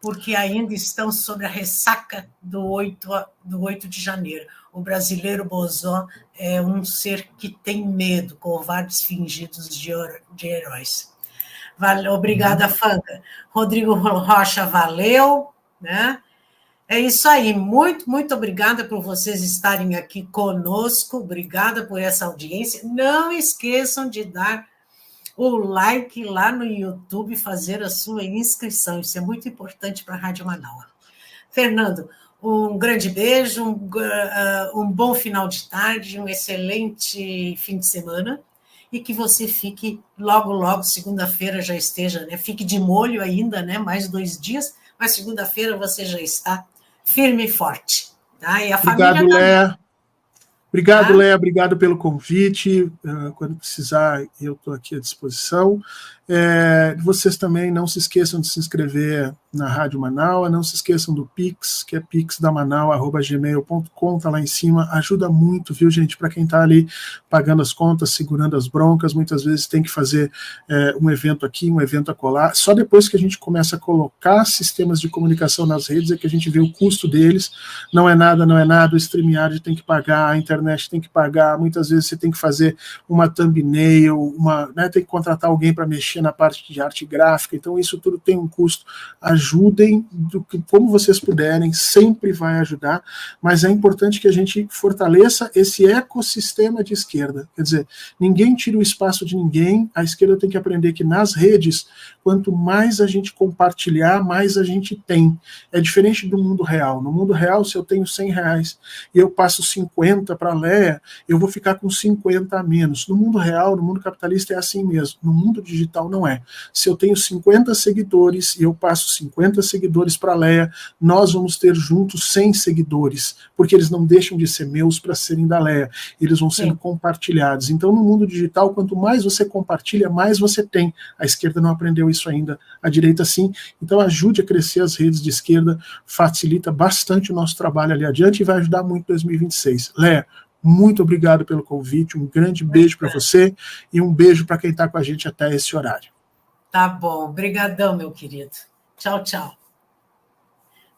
porque ainda estão sob a ressaca do 8 de janeiro. O brasileiro bozó é um ser que tem medo, covardes fingidos de heróis. Obrigada, Fanca. Rodrigo Rocha, valeu, né? É isso aí, muito, muito obrigada por vocês estarem aqui conosco, obrigada por essa audiência. Não esqueçam de dar o like lá no YouTube, fazer a sua inscrição, isso é muito importante para a Rádio Manaus. Fernando, um grande beijo, um bom final de tarde, um excelente fim de semana, e que você fique logo, segunda-feira já esteja, né? Fique de molho ainda, né? Mais 2 dias, mas segunda-feira você já está firme e forte. Tá? E a Obrigado, família Léa. Obrigado, Léa, obrigado pelo convite. Quando precisar, eu estou aqui à disposição. Vocês também não se esqueçam de se inscrever na Rádio Manaus, não se esqueçam do Pix, que é pixdamanaus@gmail.com, está lá em cima, ajuda muito, viu, gente, para quem está ali pagando as contas, segurando as broncas, muitas vezes tem que fazer um evento aqui, um evento acolá, só depois que a gente começa a colocar sistemas de comunicação nas redes é que a gente vê o custo deles, não é nada, o StreamYard tem que pagar, a internet tem que pagar, muitas vezes você tem que fazer uma thumbnail, tem que contratar alguém para mexer na parte de arte gráfica, então isso tudo tem um custo. Ajudem como vocês puderem, sempre vai ajudar, mas é importante que a gente fortaleça esse ecossistema de esquerda, quer dizer, ninguém tira o espaço de ninguém, a esquerda tem que aprender que nas redes, quanto mais a gente compartilhar, mais a gente tem. É diferente do mundo real. No mundo real, se eu tenho R$100 e eu passo 50 para a Léa, eu vou ficar com 50 a menos. No mundo real, no mundo capitalista é assim mesmo. No mundo digital não é. Se eu tenho 50 seguidores e eu passo 50 seguidores para a Léa, nós vamos ter juntos 100 seguidores, porque eles não deixam de ser meus para serem da Léa. Eles vão sendo compartilhados. Então, no mundo digital, quanto mais você compartilha, mais você tem. A esquerda não aprendeu isso ainda, a direita sim. Então ajude a crescer as redes de esquerda, facilita bastante o nosso trabalho ali adiante e vai ajudar muito em 2026. Léa, muito obrigado pelo convite, um grande beijo para você e um beijo para quem está com a gente até esse horário. Tá bom, obrigadão, meu querido. Tchau, tchau.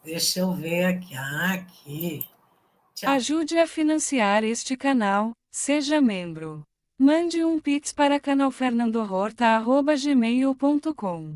Deixa eu ver aqui. Aqui. Tchau. Ajude a financiar este canal, seja membro. Mande um Pix para canalfernandororta@gmail.com.